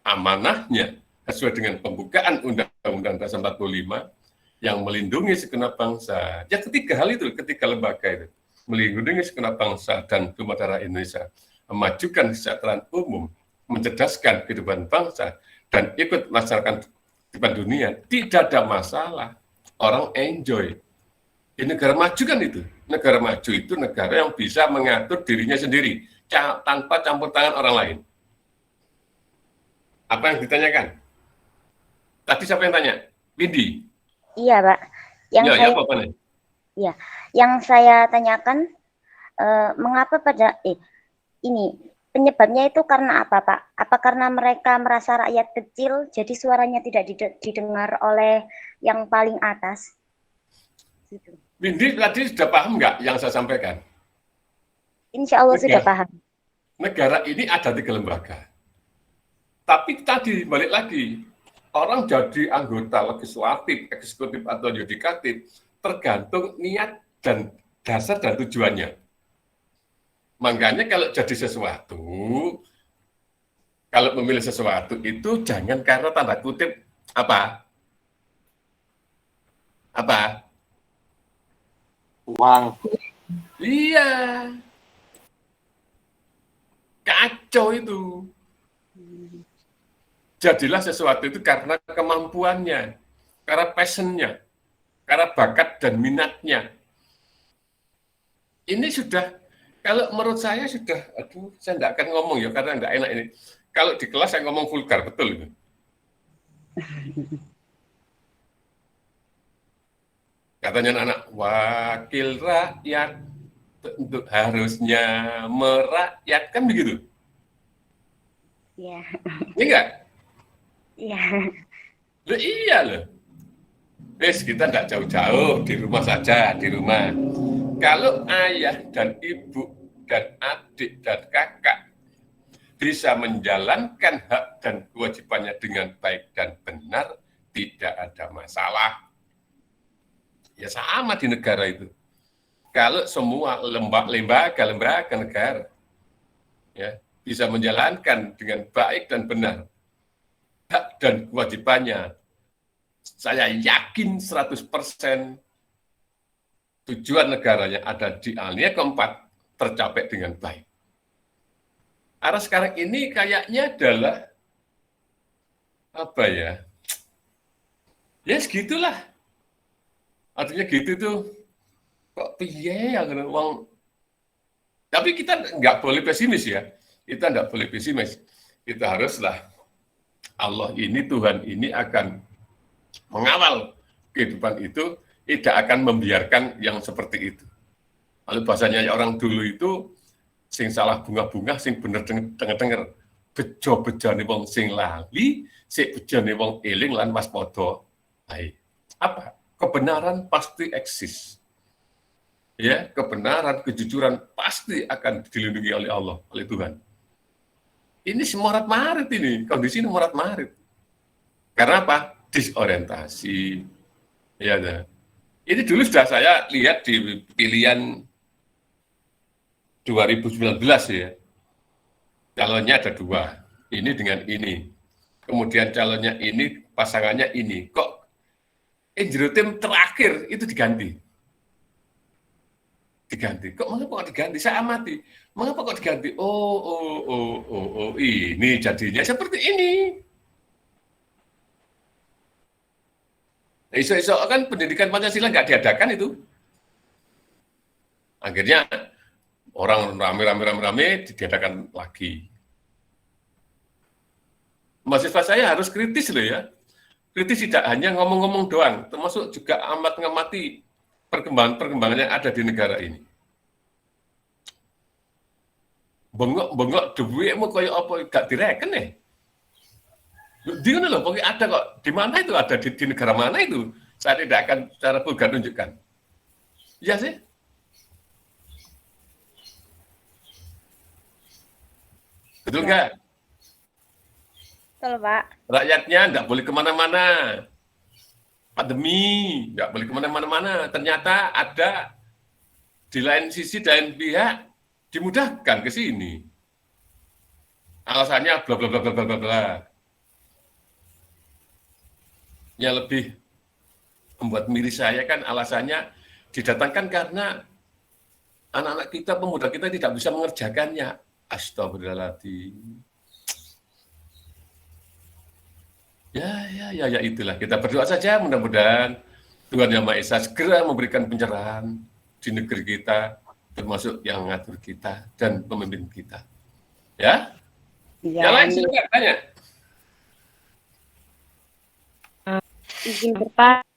S1: amanahnya sesuai dengan pembukaan Undang-Undang Dasar 45 yang melindungi segenap bangsa. Ya ketiga hal itu, ketiga lembaga itu. Melindungi segenap bangsa dan kemadara Indonesia, memajukan kesejahteraan umum, mencerdaskan kehidupan bangsa, dan ikut masyarakat kehidupan dunia. Tidak ada masalah. Orang enjoy. Di negara maju kan itu. Negara maju itu negara yang bisa mengatur dirinya sendiri tanpa campur tangan orang lain. Apa yang ditanyakan? Tadi siapa yang tanya? Windy.
S8: Iya, Pak. Yang saya tanyakan, mengapa ini penyebabnya itu karena apa, Pak? Apa karena mereka merasa rakyat kecil, jadi suaranya tidak didengar oleh yang paling atas? Gitu.
S1: Windy tadi sudah paham nggak yang saya sampaikan?
S8: Insya Allah sudah paham.
S1: Negara ini ada 3 lembaga. Tapi tadi balik lagi, orang jadi anggota legislatif, eksekutif atau yudikatif tergantung niat dan dasar dan tujuannya. Makanya kalau jadi sesuatu, kalau memilih sesuatu itu jangan karena tanda kutip apa? Apa?
S2: Uang.
S1: Iya. Kacau itu. Jadilah sesuatu itu karena kemampuannya, karena passionnya, karena bakat dan minatnya. Ini sudah, kalau menurut saya sudah, aduh, saya tidak akan ngomong ya, karena tidak enak ini. Kalau di kelas saya ngomong vulgar, betul itu. Katanya anak, wakil rakyat untuk harusnya merakyat, kan begitu?
S8: Iya.
S1: Ini enggak?
S8: Iya.
S1: Loh, iya loh. Wes, kita enggak jauh-jauh, di rumah saja, di rumah. Kalau ayah dan ibu dan adik dan kakak bisa menjalankan hak dan kewajibannya dengan baik dan benar, tidak ada masalah. Ya sama di negara itu. Kalau semua lembaga negara ya, bisa menjalankan dengan baik dan benar hak dan kewajibannya, saya yakin 100% tujuan negara yang ada di alinea keempat tercapai dengan baik. Karena sekarang ini kayaknya adalah apa ya? Ya segitulah. Artinya gitu tuh. Kok piye ya uang. Tapi kita nggak boleh pesimis ya. Kita nggak boleh pesimis. Kita haruslah Allah ini, Tuhan ini akan mengawal kehidupan itu, tidak akan membiarkan yang seperti itu. Lalu bahasanya orang dulu itu sing salah bunga-bunga, sing bener denger-denger, bejo-bejane wong sing lali, sik bejane wong eling lan waspada. Baik. Apa? Kebenaran pasti eksis. Ya, kebenaran, kejujuran pasti akan dilindungi oleh Allah, oleh Tuhan. Ini morat-marit ini, kondisi ini morat-marit. Karena apa? Disorientasi. Ya, ada. Ini dulu sudah saya lihat di pilihan 2019 ya. Calonnya ada 2. Ini dengan ini. Kemudian calonnya ini, pasangannya ini. Kok jero tim terakhir itu diganti? Kok mengapa kok diganti? Saya amati. Mengapa kok diganti? Oh, ini jadinya seperti ini. Iso-iso kan pendidikan Pancasila nggak diadakan itu. Akhirnya orang rame diadakan lagi. Mahasiswa saya harus kritis loh ya. Kritis tidak hanya ngomong-ngomong doang, termasuk juga amat mengamati perkembangan yang ada di negara ini. Bengok duitmu kayak apa gak direken ya? Di mana loh, pokoknya ada kok. Di mana itu ada di negara mana itu? Saya tidak akan secara vulgar tunjukkan. Iya sih. Betul nggak?
S8: Betul, Pak.
S1: Rakyatnya nggak boleh kemana-mana. Pandemi, nggak boleh kemana-mana. Ternyata ada di lain sisi, di lain pihak, dimudahkan ke sini. Alasannya bla bla bla bla bla bla. Yang lebih membuat miris saya kan alasannya didatangkan karena anak-anak kita, pemuda kita tidak bisa mengerjakannya. Astagfirullahaladzim. Ya, itulah. Kita berdoa saja mudah-mudahan Tuhan Yang Maha Esa segera memberikan pencerahan di negeri kita, termasuk yang mengatur kita dan pemimpin kita. Ya? Yang lain silakan tanya.
S8: Izin bertanya.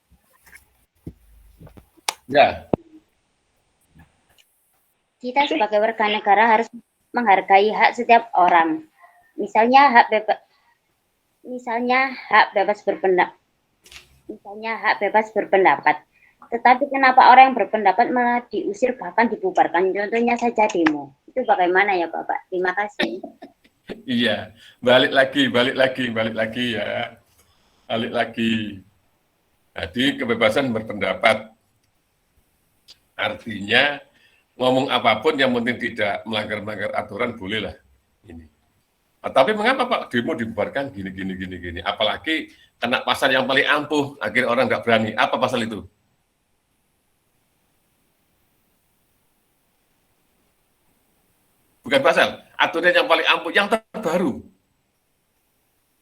S1: Ya.
S8: Kita sebagai warga negara harus menghargai hak setiap orang. Misalnya hak bebas berpendapat. Tetapi kenapa orang yang berpendapat malah diusir bahkan dibubarkan? Contohnya saja demo. Itu bagaimana ya Bapak? Terima kasih.
S1: Iya, balik lagi ya. balik lagi. Jadi kebebasan berpendapat artinya ngomong apapun yang penting tidak melanggar aturan bolehlah ini. Tapi mengapa Pak demo dibubarkan gini. Apalagi kena pasal yang paling ampuh, akhirnya orang nggak berani. Apa pasal itu? Bukan pasal, aturan yang paling ampuh, yang terbaru.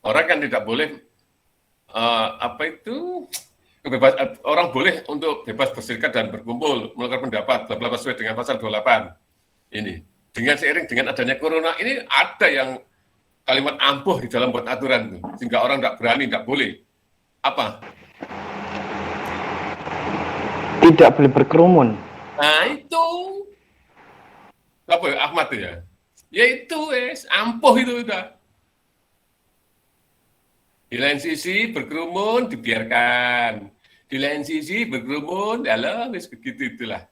S1: Orang kan tidak boleh orang boleh untuk bebas berserikat dan berkumpul, melakukan pendapat, bla bla sesuai dengan pasal 28. Ini dengan seiring dengan adanya corona ini ada yang kalimat ampuh di dalam buat aturan itu, sehingga orang tidak berani, tidak boleh. Apa?
S2: Tidak boleh berkerumun.
S1: Nah itu apa ya, Ahmad ya? Ya itu ampuh itu udah. Di lain sisi berkerumun dibiarkan. Di lain sisi berkerumun, dalam begitu itulah.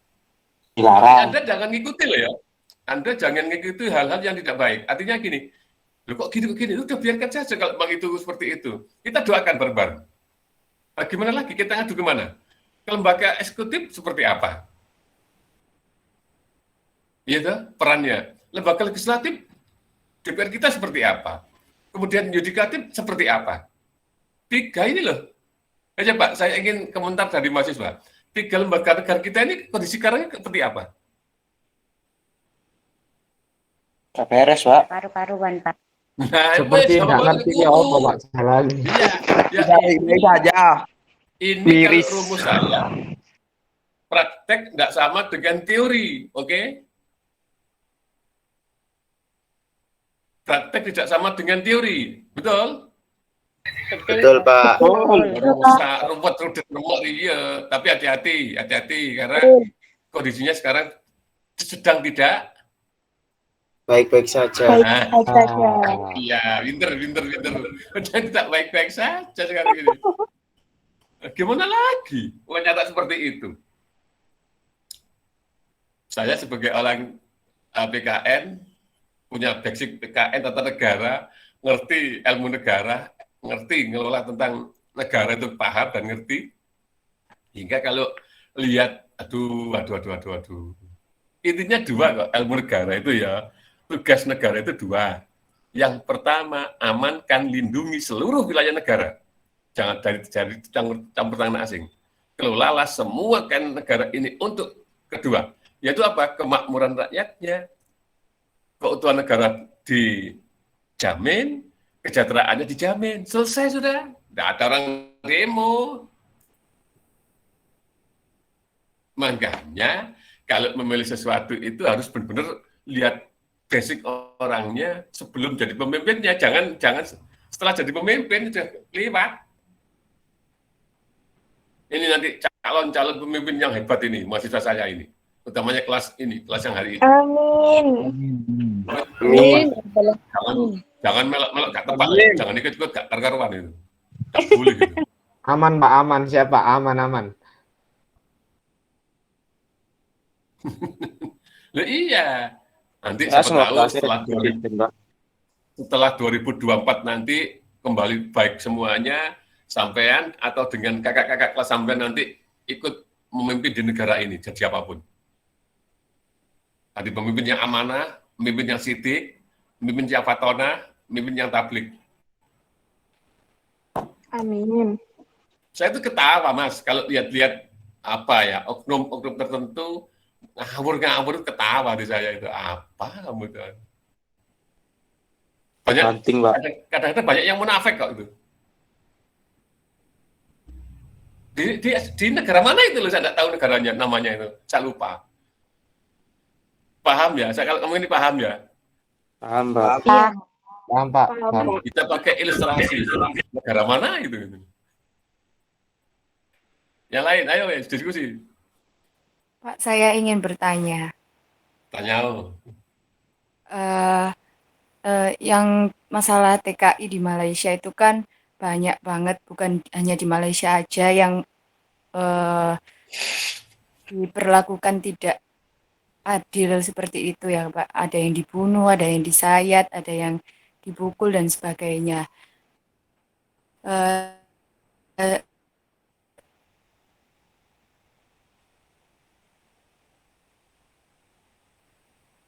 S2: Dilarang.
S1: Anda jangan ngikuti loh ya. Anda jangan ngikuti hal-hal yang tidak baik. Artinya gini, loh kok gini, udah biarkan saja kalau memang itu seperti itu. Kita doakan bareng-bareng. Nah, gimana lagi? Kita ngadu kemana? Ke lembaga eksekutif seperti apa? Iya toh, perannya. Lembaga legislatif, DPR kita seperti apa? Kemudian yudikatif seperti apa? 3 ini loh. Aja Pak, saya ingin komentar dari mahasiswa. 3 lembaga negara kita ini kondisi sekarang seperti apa?
S2: Gak beres, Pak.
S8: Paru-paruan, Pak.
S1: Nah,
S9: Seperti nggak ngerti ya apa Pak jalan.
S1: Iya,
S2: Baik saja.
S1: ini
S2: Miris.
S1: kalau rumus saya, praktek nggak sama dengan teori, oke? Praktek tidak sama dengan teori, betul?
S2: Betul, Pak.
S1: Rumput iya. Tapi hati-hati karena kondisinya sekarang sedang tidak
S2: Baik-baik saja.
S4: Baik saja.
S1: Iya, pinter. Udah tidak baik-baik saja sekarang ini. Gimana lagi? Nyata seperti itu. Saya sebagai orang PKN, punya basic PKN tata negara, ngerti ilmu negara, ngerti ngelola tentang negara itu paham dan ngerti. Hingga kalau lihat, aduh. Intinya 2 kok ilmu negara itu ya. Tugas negara itu 2. Yang pertama, amankan lindungi seluruh wilayah negara. Jangan dari campur tangan asing. Kelolalah semua kan negara ini untuk kedua. Yaitu apa? Kemakmuran rakyatnya. Keutuhan negara dijamin, kesejahteraannya dijamin. Selesai sudah. Tidak ada orang demo. Makanya kalau memilih sesuatu itu harus benar-benar lihat basic orangnya sebelum jadi pemimpinnya. Jangan setelah jadi pemimpin sudah lewat. Ini nanti calon-calon pemimpin yang hebat ini, mahasiswa saya ini. Utamanya kelas yang hari ini.
S4: Amin.
S1: Jangan melok gak tepat. Jangan ikut-ikut gak karuan itu. Gak boleh gitu.
S9: Aman Pak, aman. Siapa? Aman.
S1: Loh iya. Nanti siapa tahu setelah 2024 nanti kembali baik semuanya, sampean atau dengan kakak-kakak kelas sampean nanti ikut memimpin di negara ini, jadi apapun. Tadi pemimpin yang amanah, pemimpin yang sidik, pemimpin yang fatona, pemimpin yang tablik.
S5: Amin.
S1: Saya itu ketawa Mas, kalau lihat-lihat oknum-oknum tertentu ngawur ketawa di saya itu. Apa kamu itu? Kadang-kadang banyak yang munafik kok itu. Di negara mana itu loh, saya tidak tahu negaranya, namanya itu, saya lupa. Paham ya? Saya kalau kamu ini paham ya?
S2: Paham, Pak.
S5: Iya.
S9: Paham Pak.
S5: Paham.
S1: Kita pakai ilustrasi. Negara mana itu? Yang lain, ayo diskusi.
S10: Pak, saya ingin bertanya.
S1: Tanya.
S10: Yang masalah TKI di Malaysia itu kan banyak banget, bukan hanya di Malaysia aja yang diperlakukan tidak adil seperti itu ya Pak. Ada yang dibunuh, ada yang disayat, ada yang dipukul dan sebagainya.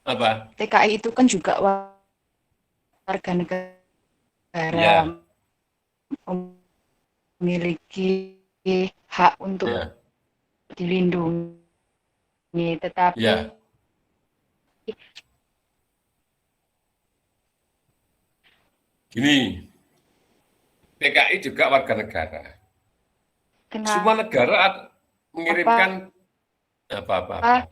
S1: Apa?
S10: TKI itu kan juga warga negara,
S1: Ya,
S10: memiliki hak untuk
S1: ya,
S10: dilindungi, tetapi
S1: ya. Gini, PKI juga warga negara. Semua
S10: kenapa
S1: negara mengirimkan apa.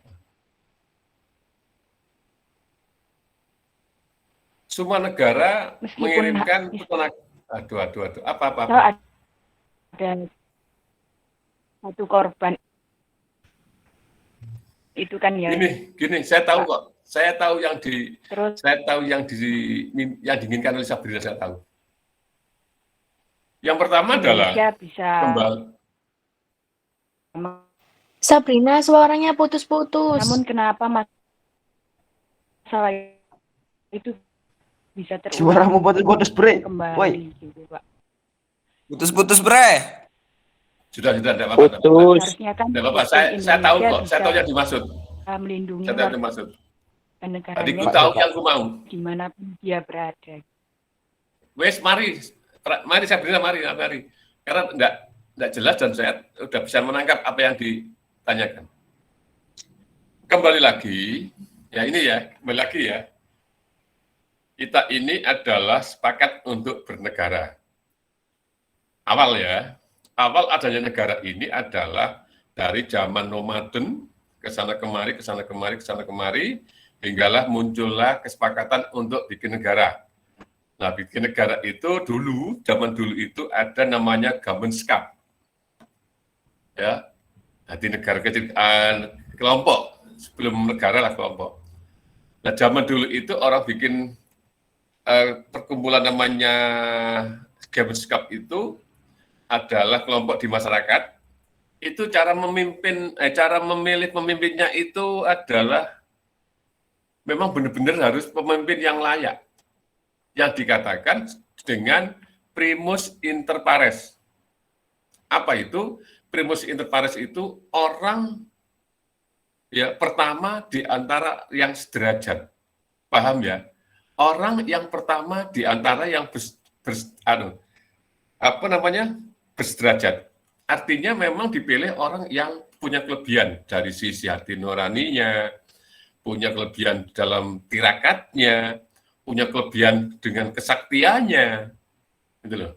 S1: Semua negara
S10: meskipun
S1: mengirimkan tenaga. Aduh. Apa.
S10: kalau ada satu korban itu kan ya
S1: Gini, saya tahu kok. Saya tahu
S10: terus
S1: yang diinginkan oleh Sabrina, saya tahu. Yang pertama adalah
S10: Indonesia bisa
S1: kembali.
S4: Sabrina, suaranya putus-putus.
S10: namun kenapa masalah itu bisa terulang
S2: Suaramu putus-putus, Bre.
S10: kembali
S2: Woi.
S10: gitu, Pak.
S2: Putus-putus, Bre.
S1: Sudah, tidak apa-apa.
S10: Harusnya kan
S1: Tidak apa-apa, saya tahu kok. Saya tahu yang dimaksud.
S10: melindungi
S1: Saya tahu yang dimaksud.
S10: warga negaranya
S1: Tadi ku tahu yang ku mau.
S10: dimanapun dia berada.
S1: Wes, mari Sabrina, mari. Karena enggak jelas dan saya sudah bisa menangkap apa yang ditanyakan. Kembali lagi ya. Kita ini adalah sepakat untuk bernegara. Awal adanya negara ini adalah dari zaman nomaden, kesana kemari, hinggalah muncullah kesepakatan untuk bikin negara. Nah, bikin negara itu zaman dulu itu ada namanya Gamenskap. Ya, jadi negara kecil, kelompok, sebelum negara lah kelompok. Nah, zaman dulu itu orang bikin perkumpulan namanya Gamenskap itu adalah kelompok di masyarakat. Itu cara memilih pemimpinnya itu adalah memang benar-benar harus pemimpin yang layak, yang dikatakan dengan primus inter pares. Apa itu? Primus inter pares itu orang ya pertama di antara yang sederajat. Paham ya? Orang yang pertama di antara yang bersederajat. Artinya memang dipilih orang yang punya kelebihan dari sisi hati nuraninya, punya kelebihan dalam tirakatnya, punya kelebihan dengan kesaktiannya, gitu loh.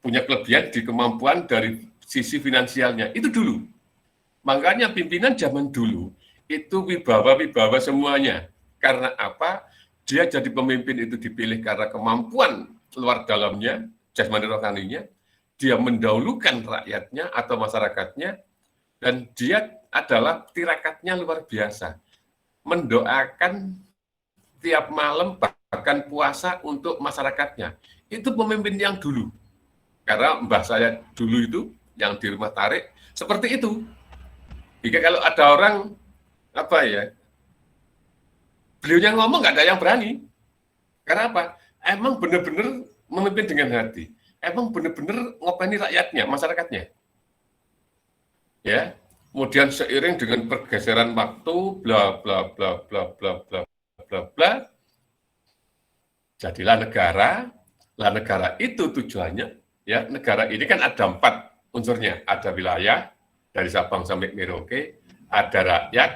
S1: Punya kelebihan di kemampuan dari sisi finansialnya. Itu dulu. Makanya pimpinan zaman dulu itu wibawa semuanya. Karena apa? Dia jadi pemimpin itu dipilih karena kemampuan luar dalamnya, jasmani rohaninya, dia mendahulukan rakyatnya atau masyarakatnya, dan dia adalah tirakatnya luar biasa. Mendoakan tiap malam, bahkan puasa untuk masyarakatnya. Itu pemimpin yang dulu. Karena mbah saya dulu itu, yang di rumah tarik, seperti itu. Jika kalau ada orang, beliaunya ngomong nggak ada yang berani. Karena apa? Emang benar-benar memimpin dengan hati. Emang benar-benar ngopeni rakyatnya, masyarakatnya. Ya. Kemudian seiring dengan pergeseran waktu, bla bla bla bla bla bla bla bla, jadilah negara. Lah negara itu tujuannya, ya negara ini kan ada 4 unsurnya. Ada wilayah dari Sabang sampai Merauke, ada rakyat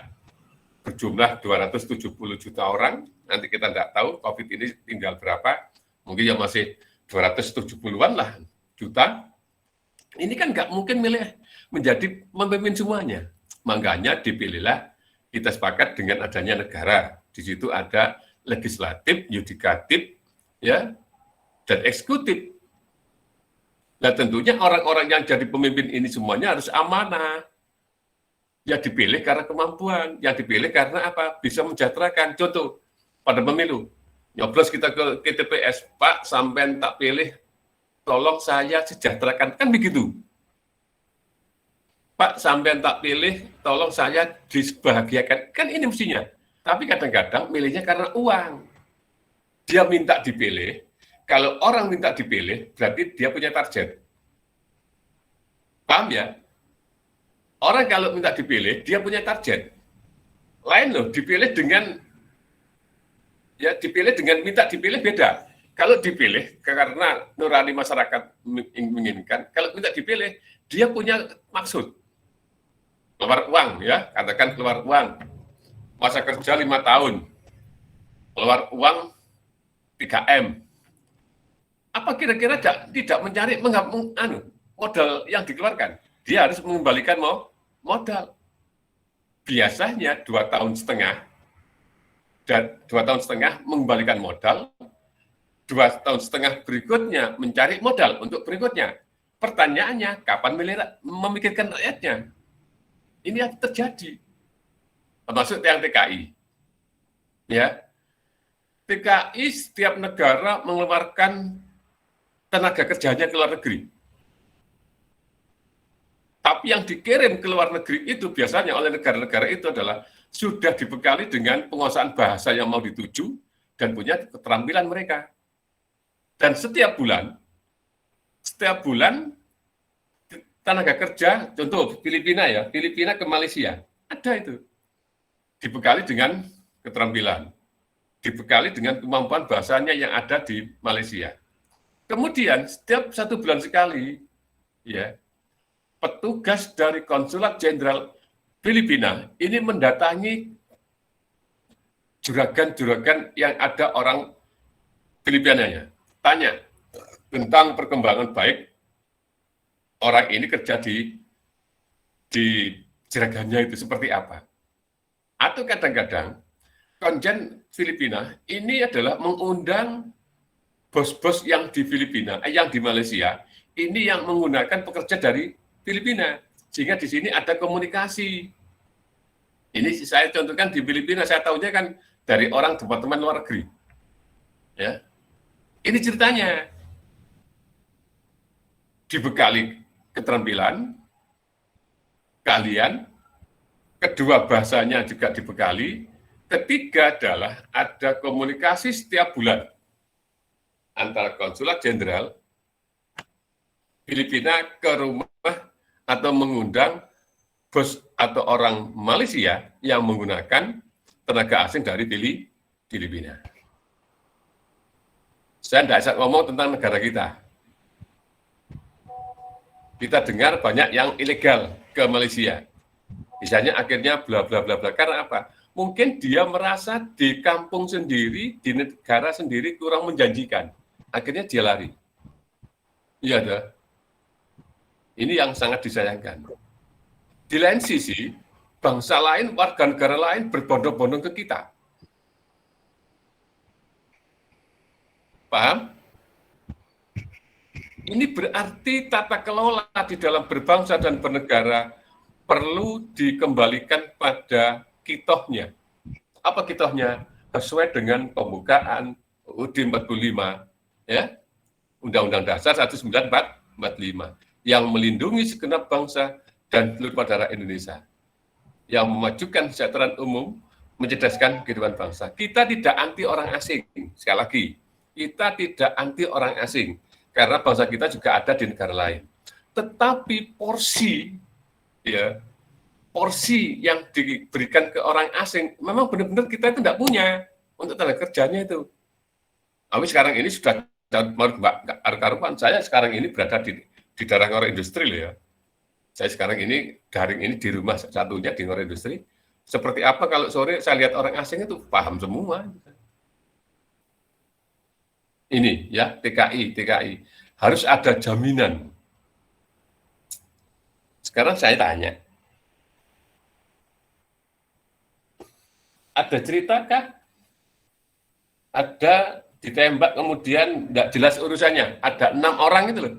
S1: berjumlah 270 juta orang. Nanti kita tidak tahu COVID ini tinggal berapa, mungkin yang masih 270-an lah juta. Ini kan nggak mungkin menjadi pemimpin semuanya. Makanya dipilihlah, kita sepakat dengan adanya negara. Di situ ada legislatif, yudikatif, ya, dan eksekutif. Nah tentunya orang-orang yang jadi pemimpin ini semuanya harus amanah. Ya dipilih karena kemampuan, yang dipilih karena apa? Bisa mensejahterakan. Contoh, pada pemilu, nyoblos kita ke TPS, Pak, sampean tak pilih, tolong saya sejahterakan. Kan begitu. Pak, sampean tak pilih, tolong saya dibahagiakan. Kan ini mestinya. Tapi kadang-kadang milihnya karena uang. Dia minta dipilih. Kalau orang minta dipilih, berarti dia punya target. Paham ya? Orang kalau minta dipilih, dia punya target. Lain loh, dipilih dengan minta dipilih beda. Kalau dipilih karena nurani masyarakat menginginkan, kalau minta dipilih, dia punya maksud. Keluar uang ya, katakan keluar uang. Masa kerja 5 tahun. Keluar uang 3M. Apa kira-kira tidak mencari modal yang dikeluarkan? Dia harus mengembalikan modal. Biasanya 2 tahun setengah dan 2 tahun setengah mengembalikan modal, 2 tahun setengah berikutnya mencari modal untuk berikutnya. Pertanyaannya, kapan memikirkan rakyatnya? Ini yang terjadi. Termasuk yang TKI. Ya. TKI setiap negara mengeluarkan tenaga kerjanya ke luar negeri. Tapi yang dikirim ke luar negeri itu biasanya oleh negara-negara itu adalah sudah dibekali dengan penguasaan bahasa yang mau dituju dan punya keterampilan mereka. Dan setiap bulan tenaga kerja, contoh Filipina ya, Filipina ke Malaysia, ada itu. Dibekali dengan keterampilan, dibekali dengan kemampuan bahasanya yang ada di Malaysia. Kemudian setiap 1 bulan sekali, ya, petugas dari Konsulat Jenderal Filipina ini mendatangi juragan-juragan yang ada orang Filipinanya. Tanya tentang perkembangan baik orang ini kerja di juragannya itu seperti apa. Atau kadang-kadang konjen Filipina ini adalah mengundang bos-bos yang di Filipina, yang di Malaysia, ini yang menggunakan pekerja dari Filipina. Sehingga di sini ada komunikasi. Ini saya contohkan di Filipina, saya tahunya kan dari orang departemen luar negeri. Ya. Ini ceritanya. Dibekali keterampilan, keahlian, kedua bahasanya juga dibekali, ketiga adalah ada komunikasi setiap bulan antara konsulat jenderal Filipina ke rumah atau mengundang bos atau orang Malaysia yang menggunakan tenaga asing dari Filipina. Saya tidak bisa ngomong tentang negara kita. Kita dengar banyak yang ilegal ke Malaysia. Misalnya akhirnya bla bla bla bla. Karena apa? Mungkin dia merasa di kampung sendiri, di negara sendiri kurang menjanjikan. Akhirnya dia lari. Iya dah. Ini yang sangat disayangkan. Di lain sisi, bangsa lain, warga negara lain berbondong-bondong ke kita. Paham? Ini berarti tata kelola di dalam berbangsa dan bernegara perlu dikembalikan pada kitohnya. Apa kitohnya? Sesuai dengan pembukaan UUD 45, ya, Undang-Undang Dasar 1945, yang melindungi segenap bangsa dan seluruh daerah Indonesia, yang memajukan kesejahteraan umum, mencerdaskan kehidupan bangsa. Kita tidak anti orang asing, sekali lagi, kita tidak anti orang asing, karena bangsa kita juga ada di negara lain. Tetapi porsi, ya, porsi yang diberikan ke orang asing, memang benar-benar kita itu tidak punya untuk tenaga kerjanya itu. Tapi sekarang ini sudah, Mbak karupan, saya sekarang ini berada di daerah ngoro industri loh ya. Saya sekarang ini daring ini di rumah satunya di ngoro industri. Seperti apa kalau sore saya lihat orang asing itu paham semua. Ini ya TKI harus ada jaminan. Sekarang saya tanya, ada ceritakah? Ada ditembak kemudian tidak jelas urusannya, ada 6 orang itu loh.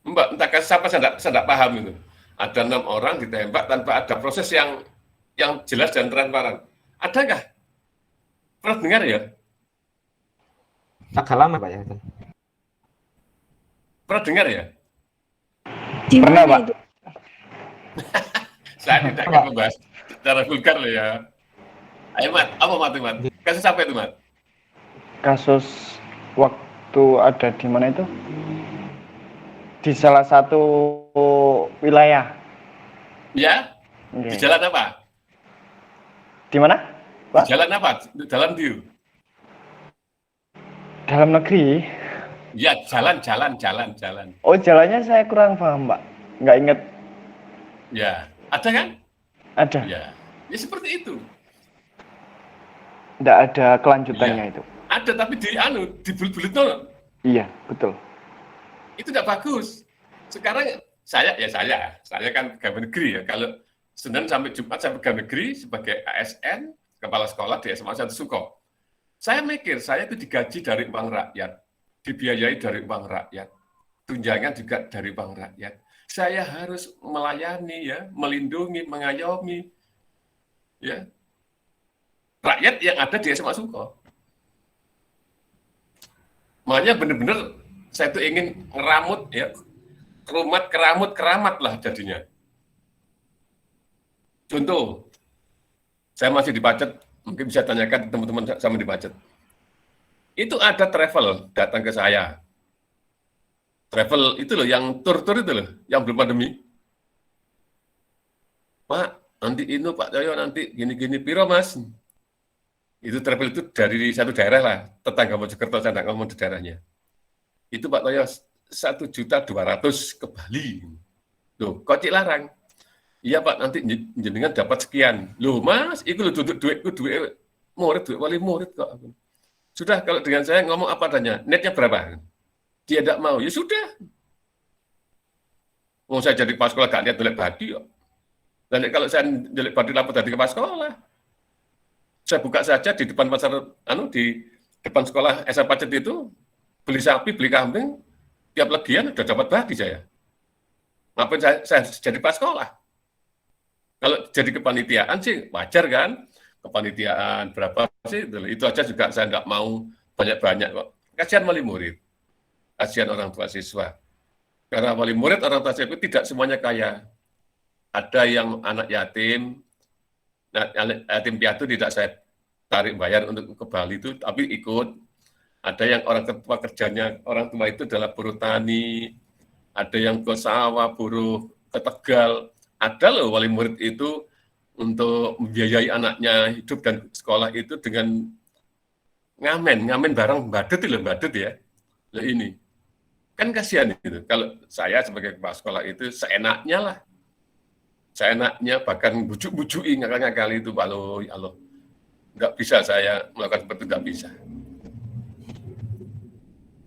S1: Mbak, entah siapa saya tidak paham itu. Ada 6 orang ditembak tanpa ada proses yang jelas dan transparan. Adakah? Pernah dengar ya?
S9: Agak lama Pak ya.
S1: Pernah dengar ya?
S9: Pernah Pak.
S1: Saya tidak akan membahas secara vulgar loh ya. Ayo Mat, apa Mat? Kasus apa itu Mat?
S11: Kasus waktu ada di mana itu? Di salah satu wilayah.
S1: Ya, di
S11: Oke.
S1: jalan apa?
S11: Di mana,
S1: Di
S11: Pak?
S1: jalan apa? Jalan view.
S11: Dalam negeri.
S1: Ya, jalan.
S11: Oh, jalannya saya kurang paham, Pak. Nggak inget.
S1: Ya, ada kan?
S11: Ada.
S1: Ya, ya seperti itu.
S11: Nggak ada kelanjutannya itu.
S1: Ada tapi dibulut-bulut no.
S11: Iya, betul.
S1: Itu tidak bagus. Sekarang saya kan pegawai negeri ya. Kalau Senin sampai Jumat saya pegawai negeri sebagai ASN, kepala sekolah di SMA 1 Suko. Saya mikir, saya itu digaji dari uang rakyat, dibiayai dari uang rakyat, tunjangan juga dari uang rakyat. Saya harus melayani ya, melindungi, mengayomi ya rakyat yang ada di SMA Suko. Makanya benar-benar saya tuh ingin ngeramut ya, keramat lah jadinya. Contoh, saya masih di Pacet, mungkin bisa tanyakan teman-teman sama di Pacet. Itu ada travel datang ke saya. Travel itu loh, yang tur itu loh, yang belum pandemi. Pak, nanti ini Pak Coyo nanti gini-gini, piro Mas? Itu travel itu dari satu daerah lah, tetangga Mojokerto, saya nggak ngomong di daerahnya. Itu Pak Toyo 1.200.000 ke Bali. Loh, kok Cilarang? Iya Pak, nanti jenengan dapat sekian. Loh Mas, itu loh duit murid, duit wali murid kok. Sudah, kalau dengan saya ngomong apa adanya, netnya berapa? Dia tidak mau, ya sudah. Mau saya jadi kepala sekolah gak lihat jelek badi kok. Dan kalau saya jelek badi lapor dari kepala sekolah. Saya buka saja di depan pasar, di depan sekolah SMA Pacet itu, beli sapi, beli kambing, tiap legian udah dapat bagi saya. Ngapain saya jadi kepala sekolah? Kalau jadi kepanitiaan sih wajar kan? Kepanitiaan berapa sih? Itu aja juga saya nggak mau banyak-banyak kok. Kasihan wali murid, kasihan orang tua siswa. Karena wali murid, orang tua siswa itu tidak semuanya kaya. Ada yang anak yatim, nah, yatim piatu tidak saya tarik bayar untuk ke Bali itu, tapi ikut. Ada yang orang tua kerjanya, orang tua itu adalah buruh tani, ada yang ke sawah, buruh ke Tegal. Ada loh wali murid itu untuk membiayai anaknya hidup dan sekolah itu dengan ngamen barang badut ya. Lah ini kan kasihan itu. Kalau saya sebagai kepala sekolah itu seenaknya lah. Seenaknya bahkan bujuk-bujuki ngakal-ngakal itu, Allah, nggak bisa saya melakukan seperti itu, nggak bisa.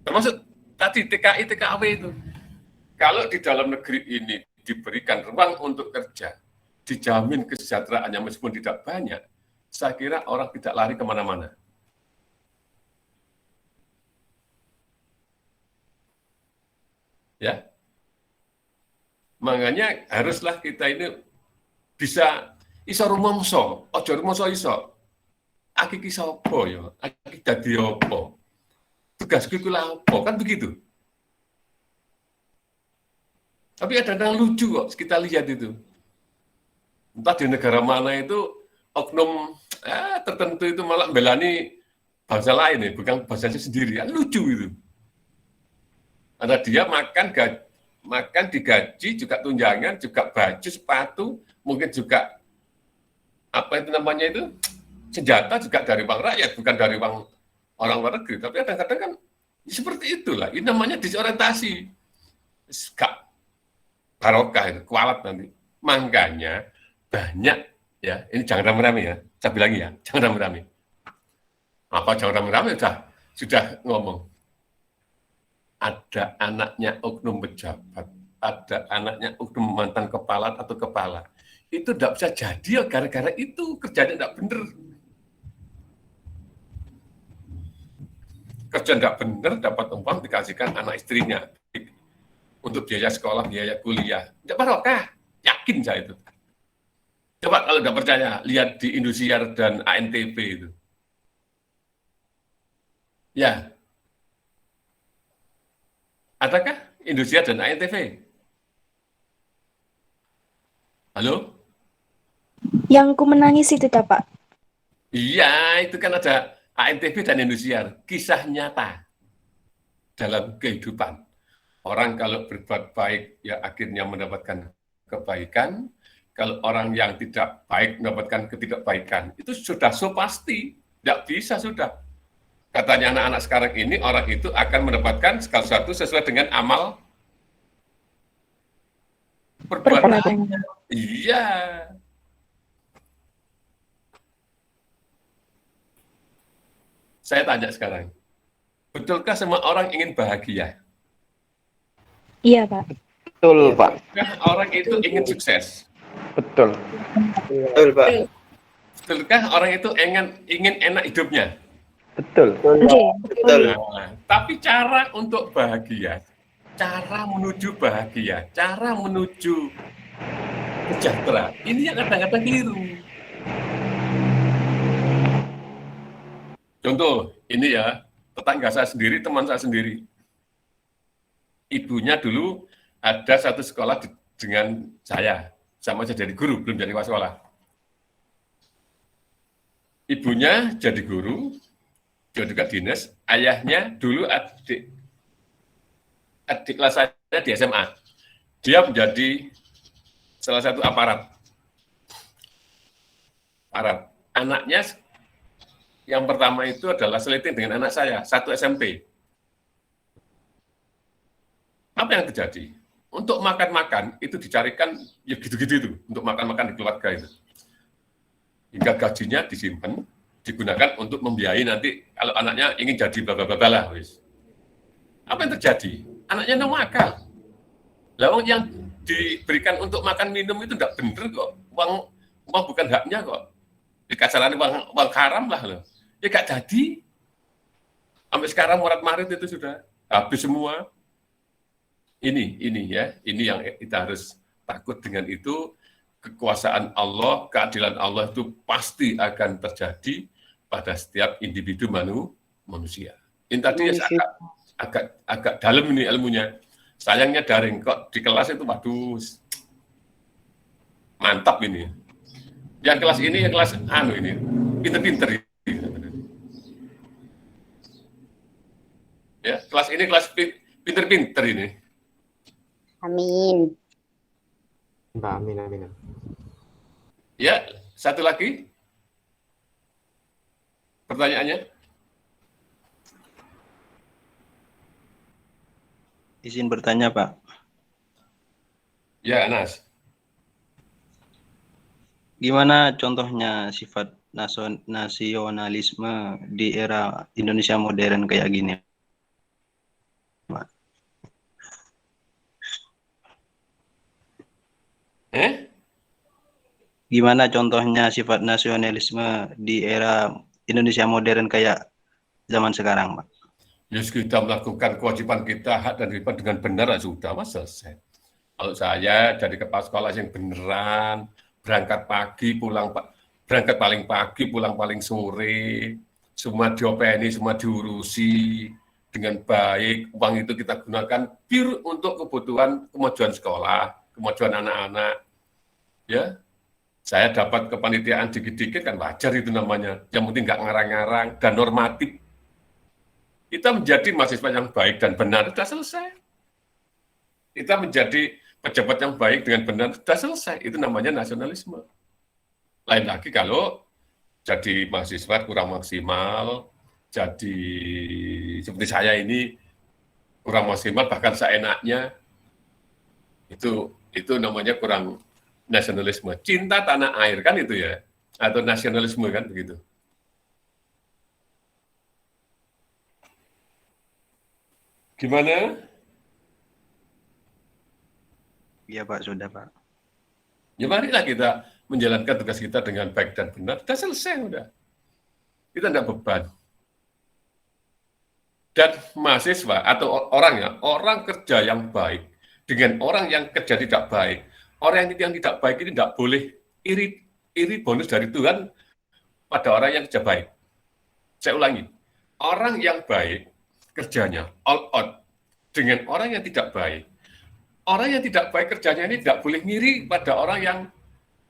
S1: Termasuk tadi TKI, TKW itu. Kalau di dalam negeri ini diberikan ruang untuk kerja, dijamin kesejahteraannya meskipun tidak banyak, saya kira orang tidak lari kemana-mana. Ya, makanya haruslah kita ini bisa iso rumangsa, aja rumangsa iso. Aki ki sapa ya? Aki dadi apa? Tugasku iku lha apa? Kan begitu. Tapi ada yang lucu kok, kita lihat itu. Entah di negara mana itu oknum tertentu itu malah belani bangsa lain ya, bukan bangsanya sendiri. Lucu itu. Karena dia makan digaji, juga tunjangan, juga baju, sepatu, mungkin juga apa itu namanya itu senjata juga dari uang rakyat, bukan dari uang orang luar negeri. Tapi kadang-kadang kan seperti itulah. Ini namanya disorientasi. Gak barokah itu, kualat nanti. Makanya banyak ya, ini jangan rame-rame ya. Saya bilang ya, jangan rame-rame. Apa jangan rame-rame sudah ngomong. Ada anaknya oknum pejabat, ada anaknya oknum mantan kepala atau kepala. Itu tidak bisa jadi ya, gara-gara itu kerjanya tidak benar. Kerja tidak benar, dapat uang dikasihkan anak istrinya untuk biaya sekolah, biaya kuliah. Tidak barokah, yakin saya itu. Coba kalau tidak percaya, lihat di Indosiar dan ANTV itu. Ya, adakah Indosiar dan ANTV? Halo?
S4: Yang ku menangis itu, Pak.
S1: Iya, itu kan ada ANTV dan Indosiar. Kisah nyata. dalam kehidupan. Orang kalau berbuat baik, ya akhirnya mendapatkan kebaikan. Kalau orang yang tidak baik mendapatkan ketidakbaikan. Itu sudah so pasti. Tidak bisa sudah. Katanya anak-anak sekarang ini, orang itu akan mendapatkan segala sesuatu sesuai dengan amal perbuatannya. Iya. Saya tanya sekarang, betulkah semua orang ingin bahagia?
S4: Iya, Pak.
S11: Betul, Pak.
S1: Betulkah orang itu ingin sukses?
S11: Betul.
S2: Betul, Pak.
S1: Betulkah orang itu ingin enak hidupnya?
S11: Betul.
S2: Betul.
S1: Nah, tapi cara untuk bahagia, cara menuju bahagia, cara menuju sejahtera, ini yang kadang-kadang keliru. Contoh, ini ya, tetangga saya sendiri, teman saya sendiri. Ibunya dulu ada satu sekolah dengan saya, sama saja jadi guru, belum jadi kepala sekolah. Ibunya jadi guru, dia juga dinas, ayahnya dulu adik kelas saya di SMA. Dia menjadi salah satu aparat. Anaknya yang pertama itu adalah seliting dengan anak saya, satu SMP. Apa yang terjadi? Untuk makan-makan itu dicarikan ya gitu-gitu itu, untuk makan-makan di keluarga itu. Hingga gajinya disimpan, digunakan untuk membiayai nanti kalau anaknya ingin jadi bla bla bla lah, wis. Apa yang terjadi? Anaknya nggak makan. Lah yang diberikan untuk makan minum itu tidak benar kok. Uang bukan haknya kok. Dikasaran uang haram lah loh. Ya gak jadi. Sampai sekarang Maret itu sudah habis semua. Ini ya, ini yang kita harus takut dengan itu. Kekuasaan Allah, keadilan Allah itu pasti akan terjadi pada setiap individu manusia. Ini tadi agak dalam ini ilmunya. Sayangnya daring kok di kelas itu waduh mantap ini. Yang kelas ini, yang kelas ini pinter-pinter ini. Ya, kelas ini kelas pinter-pinter ini.
S8: Amin.
S2: Amin.
S1: Ya, satu lagi. Pertanyaannya?
S2: Izin bertanya, Pak.
S1: Ya, Anas.
S2: Gimana contohnya sifat nasionalisme di era Indonesia modern kayak gini, Pak? Gimana contohnya sifat nasionalisme di era Indonesia modern kayak zaman sekarang, Pak?
S1: Ya, kita melakukan kewajiban kita, hak dan kewajiban dengan benar, sudah, Mas, selesai. Kalau saya jadi kepala sekolah yang beneran, berangkat paling pagi, pulang paling sore, semua diopeni, semua diurusi dengan baik, uang itu kita gunakan pure untuk kebutuhan kemajuan sekolah, kemajuan anak-anak. Ya, saya dapat kepanitiaan dikit-dikit kan wajar itu namanya. Yang penting nggak ngarang-ngarang dan normatif. Kita menjadi mahasiswa yang baik dan benar, sudah selesai. Kita menjadi pejabat yang baik dengan benar, sudah selesai. Itu namanya nasionalisme. Lain lagi kalau jadi mahasiswa kurang maksimal, jadi seperti saya ini kurang maksimal, bahkan seenaknya, itu namanya kurang nasionalisme. Cinta tanah air kan itu ya, atau nasionalisme kan begitu. Gimana?
S2: Iya, Pak, sudah, Pak.
S1: Ya marilah kita menjalankan tugas kita dengan baik dan benar. Sudah selesai, udah. Kita tidak beban. Dan mahasiswa atau orang kerja yang baik dengan orang yang kerja tidak baik, orang yang tidak baik ini tidak boleh iri bonus dari Tuhan pada orang yang kerja baik. Saya ulangi, orang yang baik kerjanya all out dengan orang yang tidak baik. Orang yang tidak baik kerjanya ini tidak boleh ngiri pada orang yang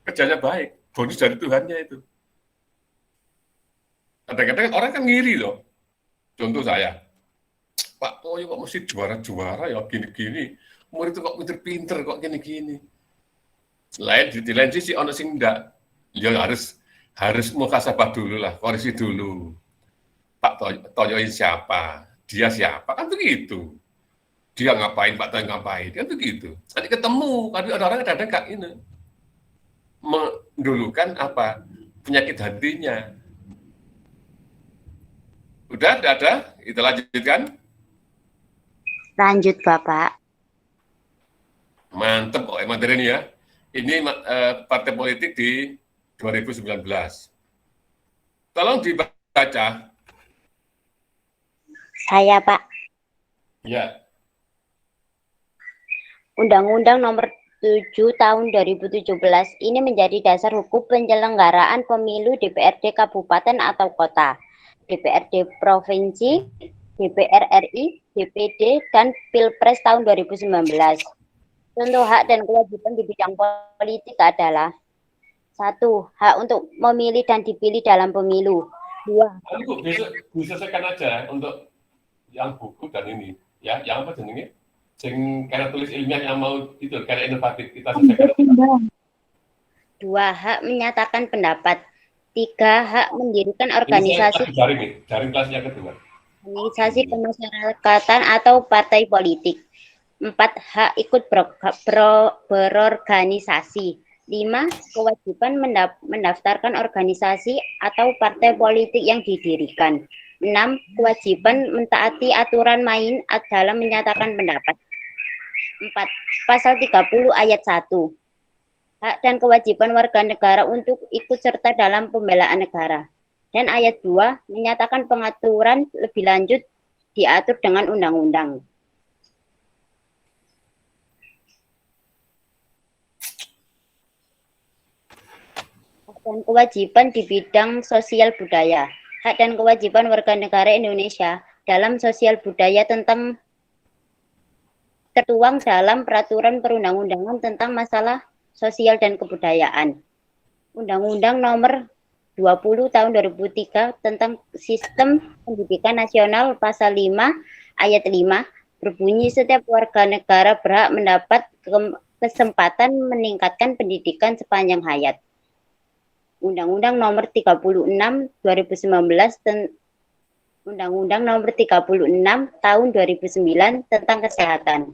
S1: kerjanya baik. Bonus dari Tuhannya itu. Kadang-kadang orang kan ngiri loh. Contoh saya, Pak Toyo kok mesti juara-juara ya gini-gini. Murid itu kok pinter-pinter kok gini-gini. Di lain sisi ono sing ndak. Ya harus muhasabah dulu lah, koreksi dulu. Pak Toyo ini siapa? Dia siapa? Kan begitu. Dia ngapain, Pak Toyo ngapain? Kan begitu. Nanti ketemu, kan ada orang kadang kak ini mendulukan apa? Penyakit hatinya. Udah ada? Kita lanjutkan.
S8: Lanjut, Bapak.
S1: Mantep kok materi ini ya. Ini partai politik di 2019. Tolong dibaca.
S8: Saya, Pak.
S1: Ya.
S8: Undang-Undang Nomor 7 Tahun 2017 ini menjadi dasar hukum penyelenggaraan pemilu DPRD Kabupaten atau Kota, DPRD Provinsi, DPR RI, DPD, dan Pilpres tahun 2019. Contoh hak dan kewajiban di bidang politik adalah 1. Hak untuk memilih dan dipilih dalam pemilu. 2.
S1: Bu, besok diselesaikan aja untuk yang buku dan ini. Ya, yang apa jenenge? Sing karena tulis ilmiah yang mau itu, karena inovatif. Kita selesaikan.
S8: 2. Hak menyatakan pendapat. 3. Hak mendirikan organisasi.
S1: Jaring kelasnya kedua.
S8: Organisasi kemasyarakatan atau partai politik. 4. Hak ikut berorganisasi. 5. Kewajiban mendaftarkan organisasi atau partai politik yang didirikan. 6. Kewajiban mentaati aturan main dalam menyatakan pendapat. 4. Pasal 30 ayat 1. Hak dan kewajiban warga negara untuk ikut serta dalam pembelaan negara. Dan ayat 2 menyatakan pengaturan lebih lanjut diatur dengan undang-undang. Hak dan kewajiban di bidang sosial budaya. Hak dan kewajiban warga negara Indonesia dalam sosial budaya tertuang dalam peraturan perundang-undangan tentang masalah sosial dan kebudayaan. Undang-Undang Nomor 20 Tahun 2003 tentang Sistem Pendidikan Nasional Pasal 5 Ayat 5 berbunyi setiap warga negara berhak mendapat kesempatan meningkatkan pendidikan sepanjang hayat. Undang-Undang Nomor 36 2019 Undang-Undang Nomor 36 Tahun 2009 tentang Kesehatan.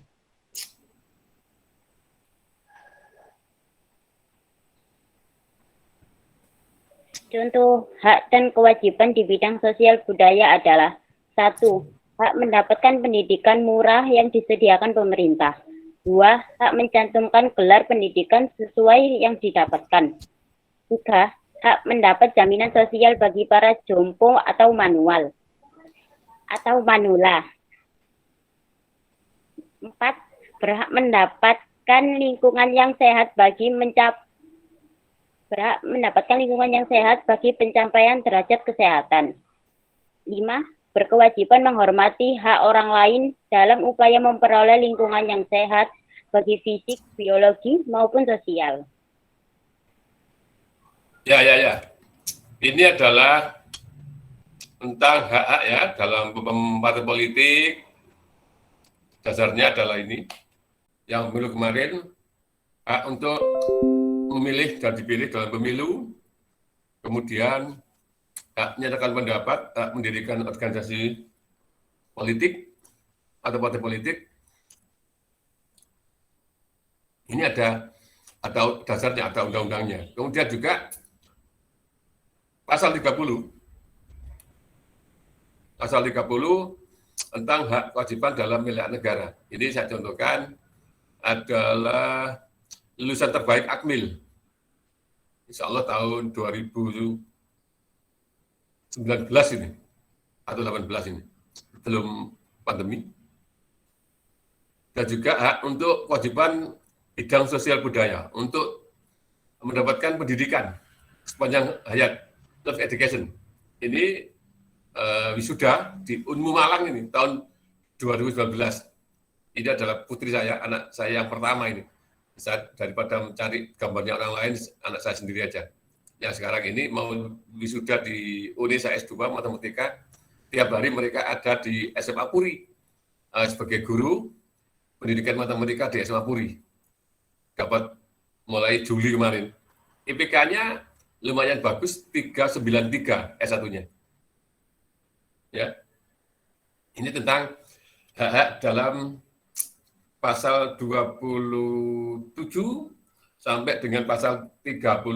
S8: Contoh hak dan kewajiban di bidang sosial budaya adalah 1. Hak mendapatkan pendidikan murah yang disediakan pemerintah. 2. Hak mencantumkan gelar pendidikan sesuai yang didapatkan. 3. Hak mendapat jaminan sosial bagi para jompo atau manual atau manula. 4. Berhak mendapatkan lingkungan yang sehat bagi pencapaian derajat kesehatan. 5. Berkewajiban menghormati hak orang lain dalam upaya memperoleh lingkungan yang sehat bagi fisik, biologi, maupun sosial.
S1: Ya. Ini adalah tentang hak ya dalam partai politik. Dasarnya adalah ini. Yang pemilu kemarin, hak untuk memilih dan dipilih dalam pemilu. Kemudian hak menyatakan pendapat, hak mendirikan organisasi politik atau partai politik. Ini ada dasarnya, ada undang-undangnya. Kemudian juga pasal 30 tentang hak kewajiban dalam milik negara. Ini saya contohkan adalah lulusan terbaik Akmil. Insya Allah tahun 2019 ini atau 18 ini, belum pandemi. Dan juga hak untuk kewajiban bidang sosial budaya untuk mendapatkan pendidikan sepanjang hayat, life education. Ini wisuda di Unmu Malang ini tahun 2019. Ini adalah putri saya, anak saya yang pertama ini. Saya daripada mencari gambarnya orang lain, anak saya sendiri aja. Yang sekarang ini mau wisuda di Unesa S2 Matematika, tiap hari mereka ada di SMA Puri. sebagai guru pendidikan matematika di SMA Puri. Dapat mulai Juli kemarin. IPK-nya lumayan bagus, 393 S1-nya. Ya. Ini tentang hak-hak dalam pasal 27 sampai dengan pasal 34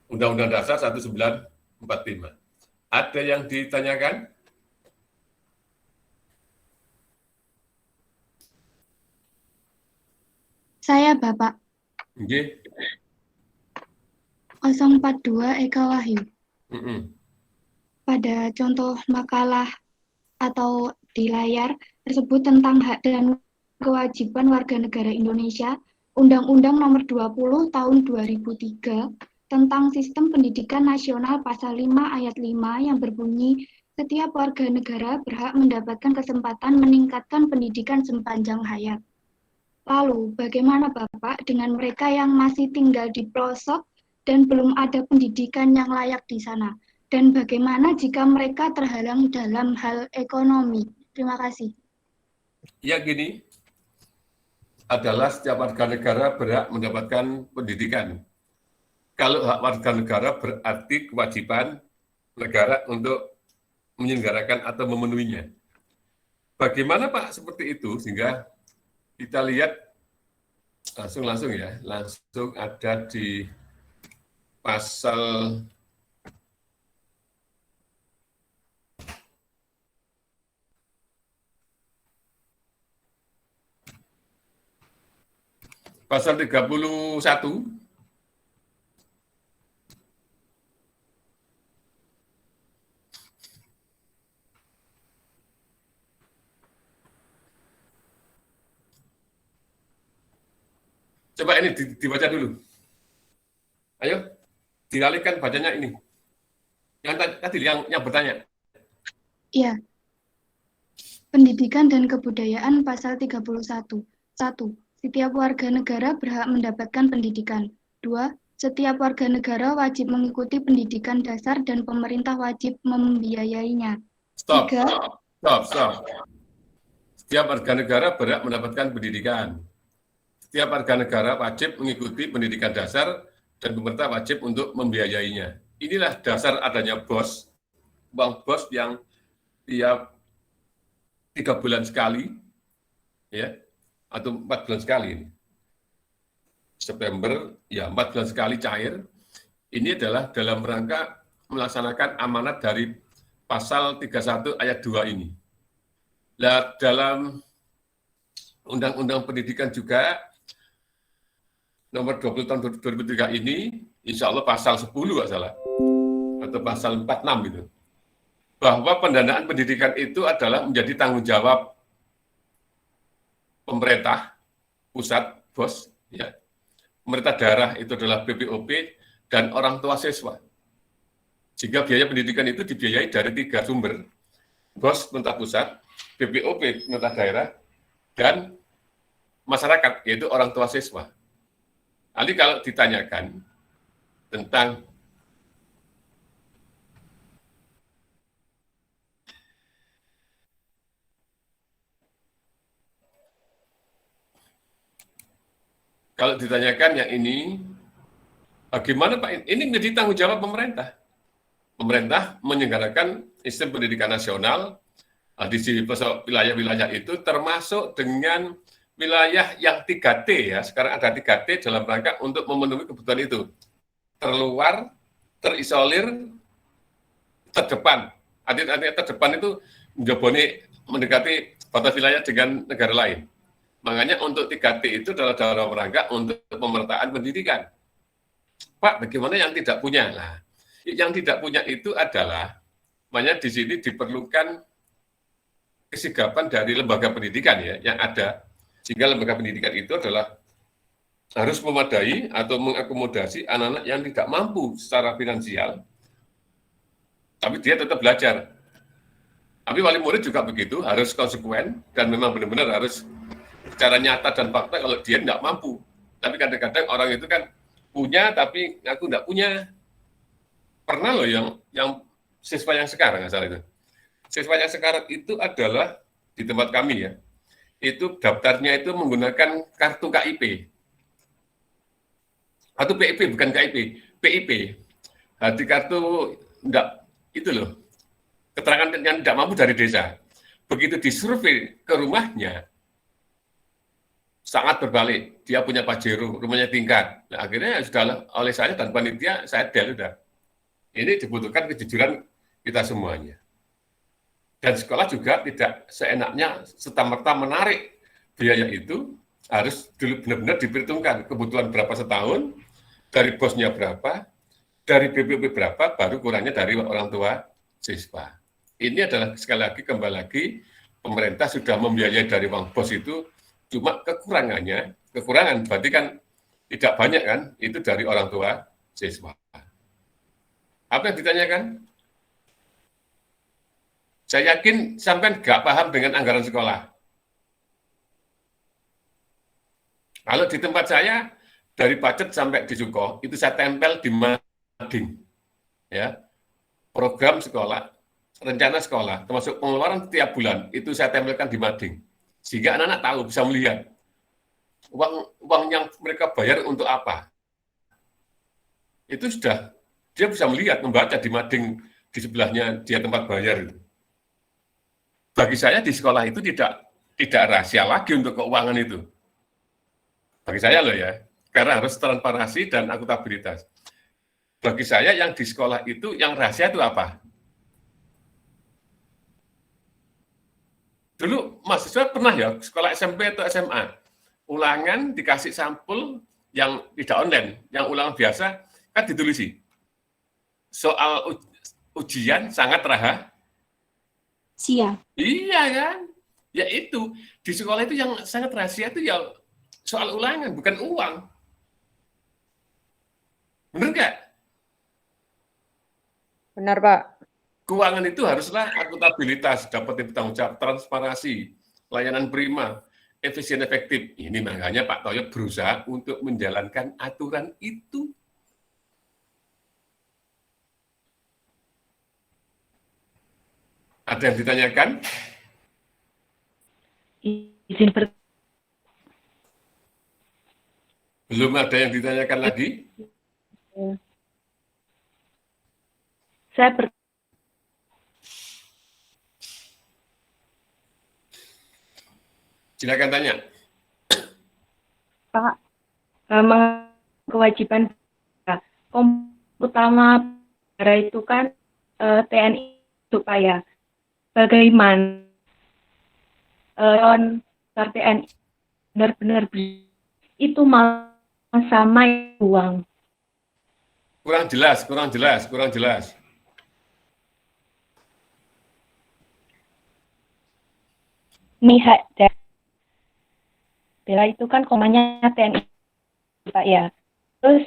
S1: Undang-Undang Dasar 1945. Ada yang ditanyakan?
S3: Saya Bapak.
S1: Oke.
S3: 042 Eka Wahyu.
S1: Mm-mm.
S3: Pada contoh makalah atau di layar tersebut tentang hak dan kewajiban warga negara Indonesia, Undang-Undang Nomor 20 Tahun 2003 tentang Sistem Pendidikan Nasional Pasal 5 Ayat 5 yang berbunyi, setiap warga negara berhak mendapatkan kesempatan meningkatkan pendidikan sepanjang hayat. Lalu, bagaimana Bapak dengan mereka yang masih tinggal di pelosok dan belum ada pendidikan yang layak di sana? Dan bagaimana jika mereka terhalang dalam hal ekonomi? Terima kasih.
S1: Ya gini, adalah setiap warga negara berhak mendapatkan pendidikan. Kalau hak warga negara berarti kewajiban negara untuk menyelenggarakan atau memenuhinya. Bagaimana Pak seperti itu sehingga kita lihat langsung ya, langsung ada di pasal pasal 31. Coba ini dibaca dulu. Ayo, dialihkan bacanya ini. Yang tadi yang bertanya.
S3: Iya. Pendidikan dan Kebudayaan Pasal 31. 1. Setiap warga negara berhak mendapatkan pendidikan. 2. Setiap warga negara wajib mengikuti pendidikan dasar dan pemerintah wajib membiayainya.
S1: Stop.
S3: 3.
S1: Stop. Setiap warga negara berhak mendapatkan pendidikan. Setiap warga negara wajib mengikuti pendidikan dasar dan pemerintah wajib untuk membiayainya. Inilah dasar adanya BOS, uang BOS yang tiap 3 bulan sekali, ya, atau 4 bulan sekali. September, ya 4 bulan sekali cair. Ini adalah dalam rangka melaksanakan amanat dari pasal 31 ayat 2 ini. Nah, dalam Undang-Undang Pendidikan juga nomor 20 tahun 2003 ini, insya Allah pasal 10 nggak salah, atau pasal 46 itu, bahwa pendanaan pendidikan itu adalah menjadi tanggung jawab pemerintah pusat, BOS, ya. Pemerintah daerah itu adalah BPOP dan orang tua siswa. Sehingga biaya pendidikan itu dibiayai dari 3 sumber, BOS pemerintah pusat, BPOP pemerintah daerah, dan masyarakat, yaitu orang tua siswa. Nanti kalau ditanyakan tentang yang ini, bagaimana Pak? Ini menjadi tanggung jawab pemerintah. Pemerintah menyelenggarakan sistem pendidikan nasional di wilayah-wilayah itu, termasuk dengan wilayah yang 3T ya, sekarang ada 3T dalam rangka untuk memenuhi kebutuhan itu. Terluar, terisolir, terdepan. Artinya terdepan itu menjaboni mendekati batas wilayah dengan negara lain. Makanya untuk 3T itu adalah dalam rangka untuk pemerataan pendidikan. Pak, bagaimana yang tidak punya? Nah, yang tidak punya itu adalah, makanya di sini diperlukan kesigapan dari lembaga pendidikan ya yang ada. Sehingga lembaga pendidikan itu adalah harus memadai atau mengakomodasi anak-anak yang tidak mampu secara finansial, tapi dia tetap belajar. Tapi wali murid juga begitu, harus konsekuen, dan memang benar-benar harus secara nyata dan fakta kalau dia tidak mampu. Tapi kadang-kadang orang itu kan punya, tapi aku tidak punya. Pernah loh yang siswa yang sekarang, asal itu. Siswa yang sekarat itu adalah di tempat kami ya, itu daftarnya itu menggunakan kartu KIP atau PIP, bukan KIP, PIP. Di kartu enggak itu loh, keterangan yang tidak mampu dari desa. Begitu disurvei ke rumahnya, sangat berbalik. Dia punya Pajero, rumahnya tingkat. Nah, akhirnya sudah oleh saya dan panitia, saya sudah. Ini dibutuhkan kejujuran kita semuanya. Dan sekolah juga tidak seenaknya serta-merta menarik biaya itu, harus dulu benar-benar diperhitungkan kebutuhan berapa setahun, dari bosnya berapa, dari BPP berapa, baru kurangnya dari orang tua siswa. Ini adalah sekali lagi, kembali lagi, pemerintah sudah membiayai dari uang bos itu, cuma kekurangan berarti kan tidak banyak kan, itu dari orang tua siswa. Apa yang ditanyakan? Saya yakin sampai nggak paham dengan anggaran sekolah. Kalau di tempat saya, dari Pacet sampai di Suko, itu saya tempel di mading. Ya, program sekolah, rencana sekolah, termasuk pengeluaran setiap bulan, itu saya tempelkan di mading. Sehingga anak-anak tahu, bisa melihat uang yang mereka bayar untuk apa. Itu sudah, dia bisa melihat, membaca di mading di sebelahnya dia tempat bayar itu. Bagi saya di sekolah itu tidak rahasia lagi untuk keuangan itu. Bagi saya loh ya, karena harus transparansi dan akuntabilitas. Bagi saya yang di sekolah itu, yang rahasia itu apa? Dulu mahasiswa pernah ya, sekolah SMP atau SMA, ulangan dikasih sampul yang tidak online, yang ulangan biasa, kan ditulisi. Soal ujian sangat rahasia. Iya kan? Ya itu, di sekolah itu yang sangat rahasia itu ya soal ulangan, bukan uang. Benar nggak?
S5: Benar, Pak.
S1: Keuangan itu haruslah akuntabilitas, dapat bertanggung jawab, transparansi, layanan prima, efisien efektif. Ini makanya Pak Toyok berusaha untuk menjalankan aturan itu. Ada yang ditanyakan?
S9: Izin
S1: Belum ada yang ditanyakan lagi?
S9: Saya
S1: Silakan tanya.
S9: Pak, kewajiban utama negara itu kan TNI supaya bagaimana TNI benar-benar itu malah sama uang.
S1: Kurang jelas.
S9: Mihak bela itu kan komanya TNI, Pak ya. Terus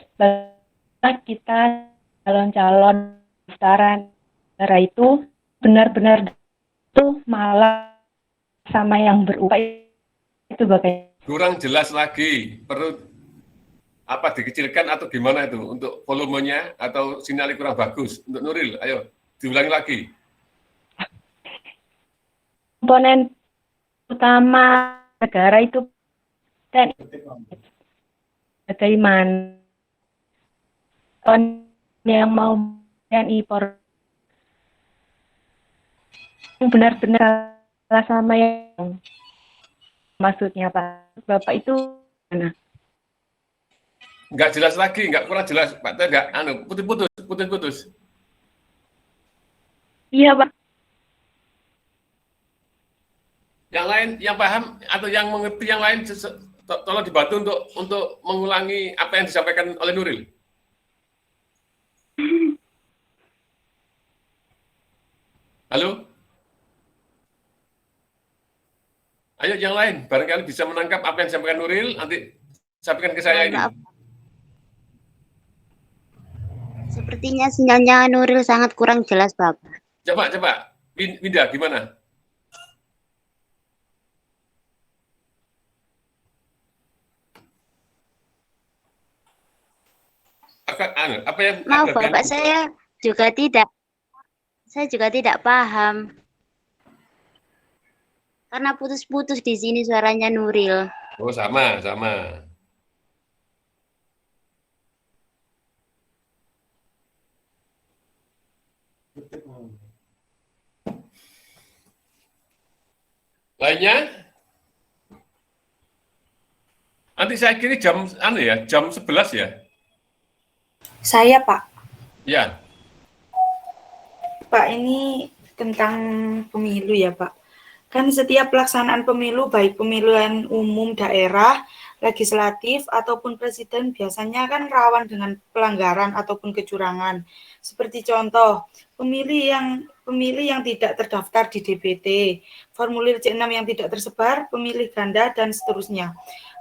S9: kita calon-calon daftaran negara itu benar-benar itu malah sama yang berupaya itu bagaimana?
S1: Kurang jelas lagi, perlu apa dikecilkan atau gimana itu untuk volumenya atau sinyalnya kurang bagus. Untuk Nuril, ayo diulangi lagi.
S9: Komponen utama negara itu dan bagaimana yang mau TNI benar-benar sama yang maksudnya Pak Bapak itu mana?
S1: Enggak jelas lagi, kurang jelas Pak. Enggak, putus.
S9: Iya Pak.
S1: Yang lain yang paham atau yang mengerti yang lain tolong dibantu untuk mengulangi apa yang disampaikan oleh Nuril. Halo? Ayo yang lain, barangkali bisa menangkap apa yang disampaikan Nuril, nanti sampaikan ke saya ini.
S8: Sepertinya sinyalnya Nuril sangat kurang jelas, Bapak.
S1: Coba. Winda, gimana? Apa yang
S8: Maaf Bapak, saya juga tidak paham. Karena putus-putus di sini suaranya Nuril.
S1: Oh, sama. Lainnya? Nanti saya kira jam 11 ya.
S12: Saya, Pak.
S1: Ya.
S12: Pak, ini tentang pemilu ya, Pak. Kan setiap pelaksanaan pemilu, baik pemilihan umum daerah, legislatif, ataupun presiden, biasanya kan rawan dengan pelanggaran ataupun kecurangan. Seperti contoh, pemilih yang tidak terdaftar di DPT, formulir C6 yang tidak tersebar, pemilih ganda, dan seterusnya.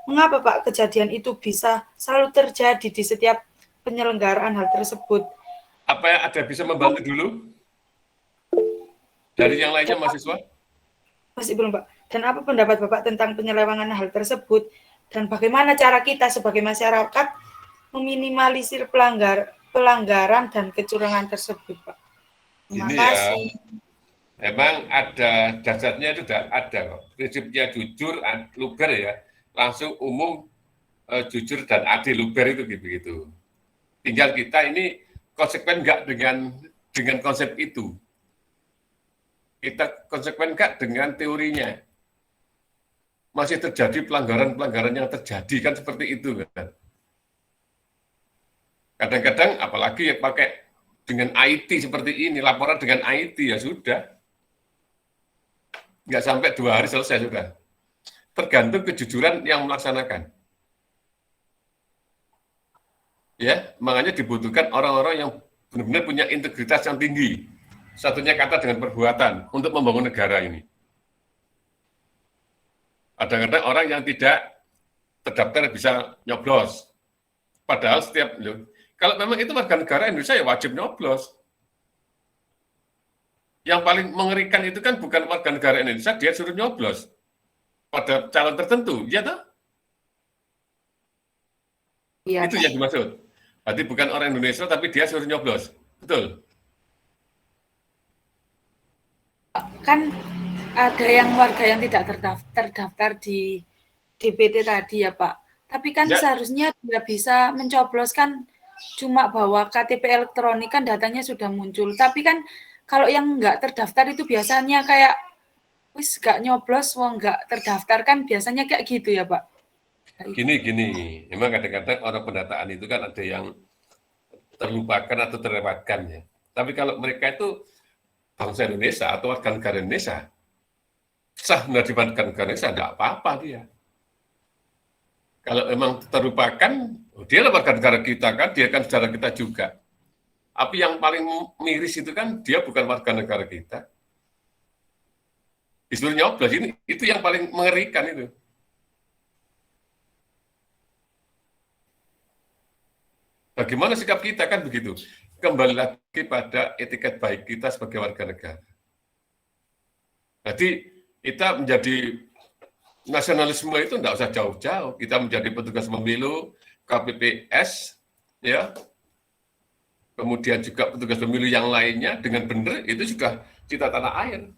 S12: Mengapa, Pak, kejadian itu bisa selalu terjadi di setiap penyelenggaraan hal tersebut?
S1: Apa yang ada bisa membantu dulu? Dari yang lainnya, mahasiswa?
S12: Masih belum, Pak. Dan apa pendapat Bapak tentang penyelewengan hal tersebut? Dan bagaimana cara kita sebagai masyarakat meminimalisir pelanggaran dan kecurangan tersebut, Pak? Terima kasih.
S1: Memang ada dasarnya itu sudah ada kok. Prinsipnya jujur, luber ya. Langsung umum, jujur dan adil, luber itu gitu. Tinggal kita ini konsekuen nggak dengan konsep itu. Kita konsekuen nggak dengan teorinya. Masih terjadi pelanggaran-pelanggaran yang terjadi kan seperti itu kan. Kadang-kadang apalagi pakai dengan IT seperti ini, laporan dengan IT ya sudah. Nggak sampai 2 hari selesai sudah. Tergantung kejujuran yang melaksanakan. Ya, makanya dibutuhkan orang-orang yang benar-benar punya integritas yang tinggi. Satunya kata dengan perbuatan untuk membangun negara ini. Kadang-kadang orang yang tidak terdaftar bisa nyoblos. Padahal kalau memang itu warga negara Indonesia ya wajib nyoblos. Yang paling mengerikan itu kan bukan warga negara Indonesia, dia suruh nyoblos pada calon tertentu, ya toh?
S12: Iya,
S1: itu yang dimaksud. Berarti bukan orang Indonesia tapi dia suruh nyoblos, betul?
S12: Kan ada yang warga yang tidak terdaftar di DPT tadi ya, Pak. Tapi kan seharusnya dia bisa mencoblos kan, cuma bawa KTP elektronik kan datanya sudah muncul. Tapi kan kalau yang nggak terdaftar itu biasanya kayak wis nggak nyoblos, wong nggak terdaftar kan biasanya kayak gitu ya, Pak.
S1: Gini, memang kadang-kadang orang pendataan itu kan ada yang terlupakan atau terlewatkan ya. Tapi kalau mereka itu bangsa Indonesia atau warga negara Indonesia, sah menerima warga negara Indonesia, tidak apa-apa dia. Kalau memang terlupakan, dia lah warga negara kita kan, dia kan saudara kita juga. Tapi yang paling miris itu kan dia bukan warga negara kita. Disuruh nyoblos ini, itu yang paling mengerikan itu. Bagaimana sikap kita kan begitu. Kembali lagi pada etiket baik kita sebagai warga negara. Jadi kita menjadi nasionalisme itu tidak usah jauh-jauh. Kita menjadi petugas pemilu, KPPS, ya. Kemudian juga petugas pemilu yang lainnya dengan benar itu juga cita tanah air.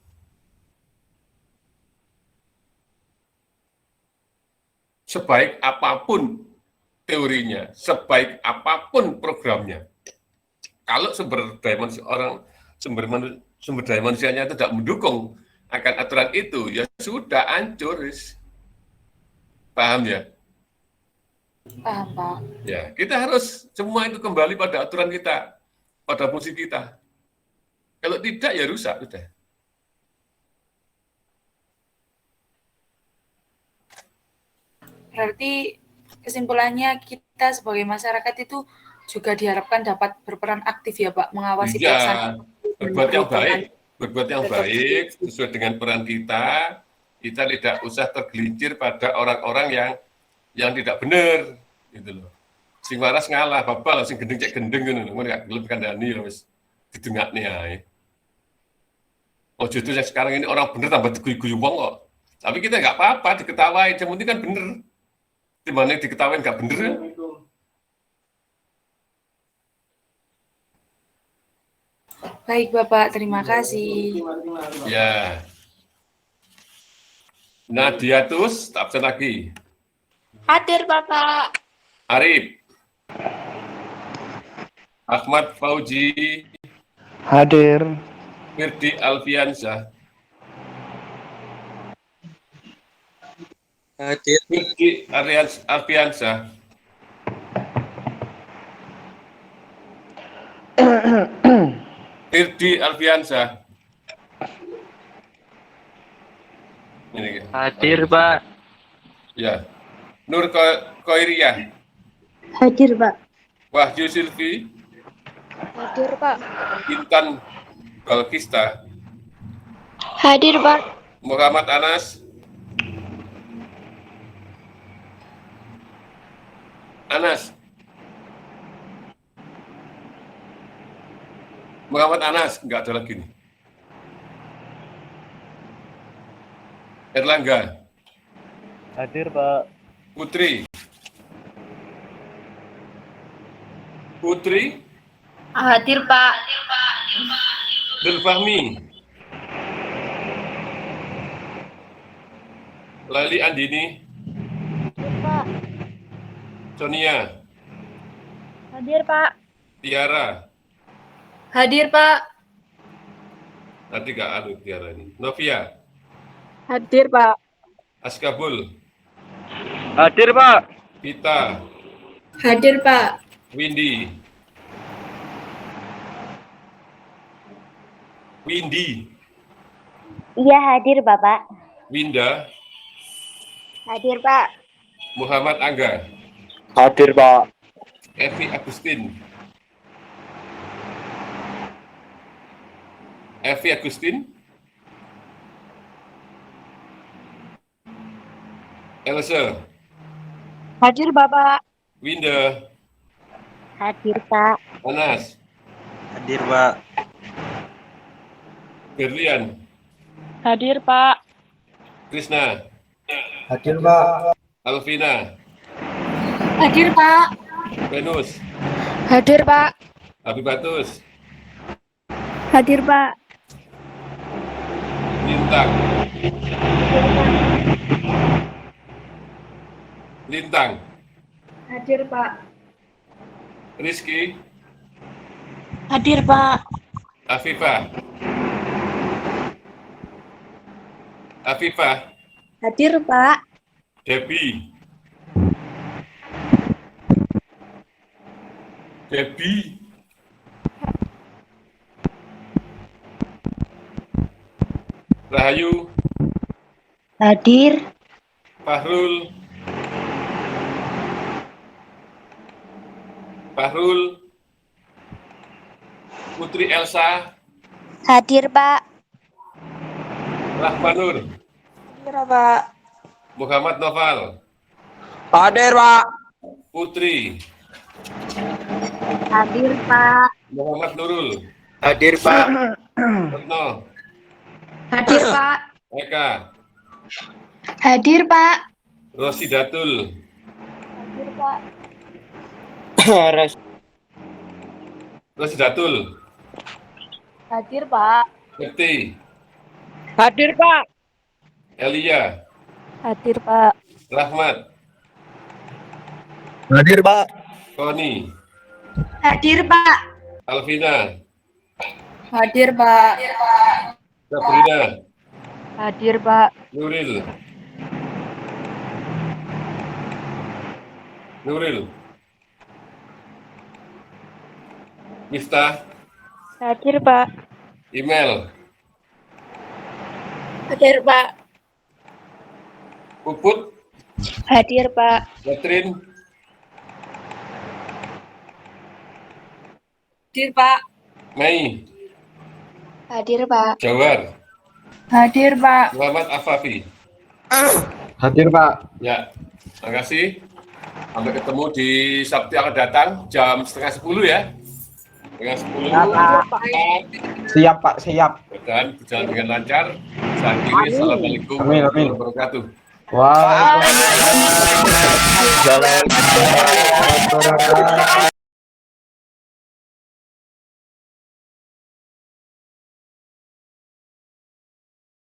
S1: Sebaik apapun teorinya, sebaik apapun programnya, kalau sumber daya manusianya itu tidak mendukung akan aturan itu, ya sudah hancur. Paham ya?
S12: Paham, Pak.
S1: Ya, kita harus semua itu kembali pada aturan kita, pada fungsi kita. Kalau tidak, ya rusak sudah.
S12: Berarti kesimpulannya kita sebagai masyarakat itu juga diharapkan dapat berperan aktif ya, Pak, mengawasi pelaksanaan.
S1: Berbuat yang baik sesuai dengan peran kita. Kita tidak usah tergelincir pada orang-orang yang tidak benar, gitu loh. Sing waras ngalah, babal, sing gendeng cek gendeng ngono, mereka gelem kandhani ya wis didengakne ae. Oh justru yang sekarang ini orang benar tambah diguyu-guyu wong kok. Tapi kita nggak apa-apa, diketawain, yang penting kan bener. Dimana diketawain nggak bener ya?
S12: Baik, Bapak. Terima kasih.
S1: Ya. Nadiatus, tak absen lagi.
S6: Hadir Bapak.
S1: Arif. Ahmad Fauji.
S11: Hadir.
S1: Firdi Alfiansyah.
S13: Hadir.
S1: Firdi Alfiansyah. Firdi Alfiansyah. Ini.
S13: Hadir, Pak.
S1: Ya. Nur Koiriyah.
S8: Hadir, Pak.
S1: Wahyu Silvi.
S4: Hadir, Pak.
S1: Intan Balkista.
S6: Hadir Pak.
S1: Muhammad Anas. Anas. Muhammad Anas, enggak ada lagi nih. Erlangga.
S13: Hadir, Pak.
S1: Putri. Putri.
S8: Hadir, Pak.
S1: Delfahmi. Lali Andini.
S4: Hadir, Pak.
S1: Sonia.
S4: Hadir, Pak.
S1: Tiara.
S4: Hadir, Pak.
S1: Tadi gak ada Tiara ini. Novia.
S5: Hadir, Pak.
S1: Askabul.
S13: Hadir, Pak.
S1: Vita.
S4: Hadir, Pak.
S1: Windy. Windy.
S8: Iya, hadir, Bapak.
S1: Winda.
S8: Hadir, Pak.
S1: Muhammad Angga.
S11: Hadir, Pak.
S1: Evi Agustin. Evi Agustin. Elsa.
S4: Hadir, Bapak.
S1: Winda.
S8: Hadir, Pak.
S1: Anas.
S2: Hadir, Pak.
S1: Berlian.
S5: Hadir, Pak.
S1: Krisna.
S11: Hadir, Pak.
S1: Alvina.
S4: Hadir, Pak.
S1: Venus.
S4: Hadir, Pak.
S1: Abibatus.
S4: Hadir, Pak.
S1: Lintang. Lintang.
S4: Hadir, Pak.
S1: Rizky.
S8: Hadir, Pak.
S1: Afifah. Afifah.
S8: Hadir, Pak.
S1: Debbie. Debbie. Rahayu.
S8: Hadir.
S1: Fahrul. Fahrul. Putri Elsa.
S8: Hadir, Pak.
S1: Rahmanur.
S4: Hadir, Pak.
S1: Muhammad Noval.
S13: Hadir, Pak.
S1: Putri.
S8: Hadir, Pak.
S1: Muhammad Nurul.
S13: Hadir, Pak.
S1: Retno.
S3: Hadir, Pak.
S1: Eka.
S3: Hadir, Pak.
S1: Rosidatul.
S4: Hadir, Pak.
S1: Rosidatul.
S4: Hadir, Pak.
S1: Bekti.
S5: Hadir, Pak.
S1: Elia.
S4: Hadir, Pak.
S1: Rahmat.
S13: Hadir, Pak.
S1: Koni.
S3: Hadir, Pak.
S1: Alvina.
S4: Hadir, Pak.
S1: Sabrina.
S4: Hadir, Pak.
S1: Nuril. Nuril. Miftah.
S4: Hadir, Pak.
S1: Imel.
S6: Hadir Pak.
S1: Puput.
S4: Hadir, Pak.
S1: Catherine.
S4: Hadir, Pak.
S1: Mei.
S3: Hadir, Pak.
S1: Jawar.
S4: Hadir, Pak.
S1: Muhammad Afafi.
S11: Hadir, Pak.
S1: Ya, terima kasih. Sampai ketemu di Sabtu yang akan datang jam 9:30 ya. 9:30.
S11: Siap, Pak. Siap.
S1: Dan berjalan dengan lancar. Saya akhiri. Assalamualaikum
S11: Amin, amin.
S1: warahmatullahi wabarakatuh.
S11: Waalaikumsalam.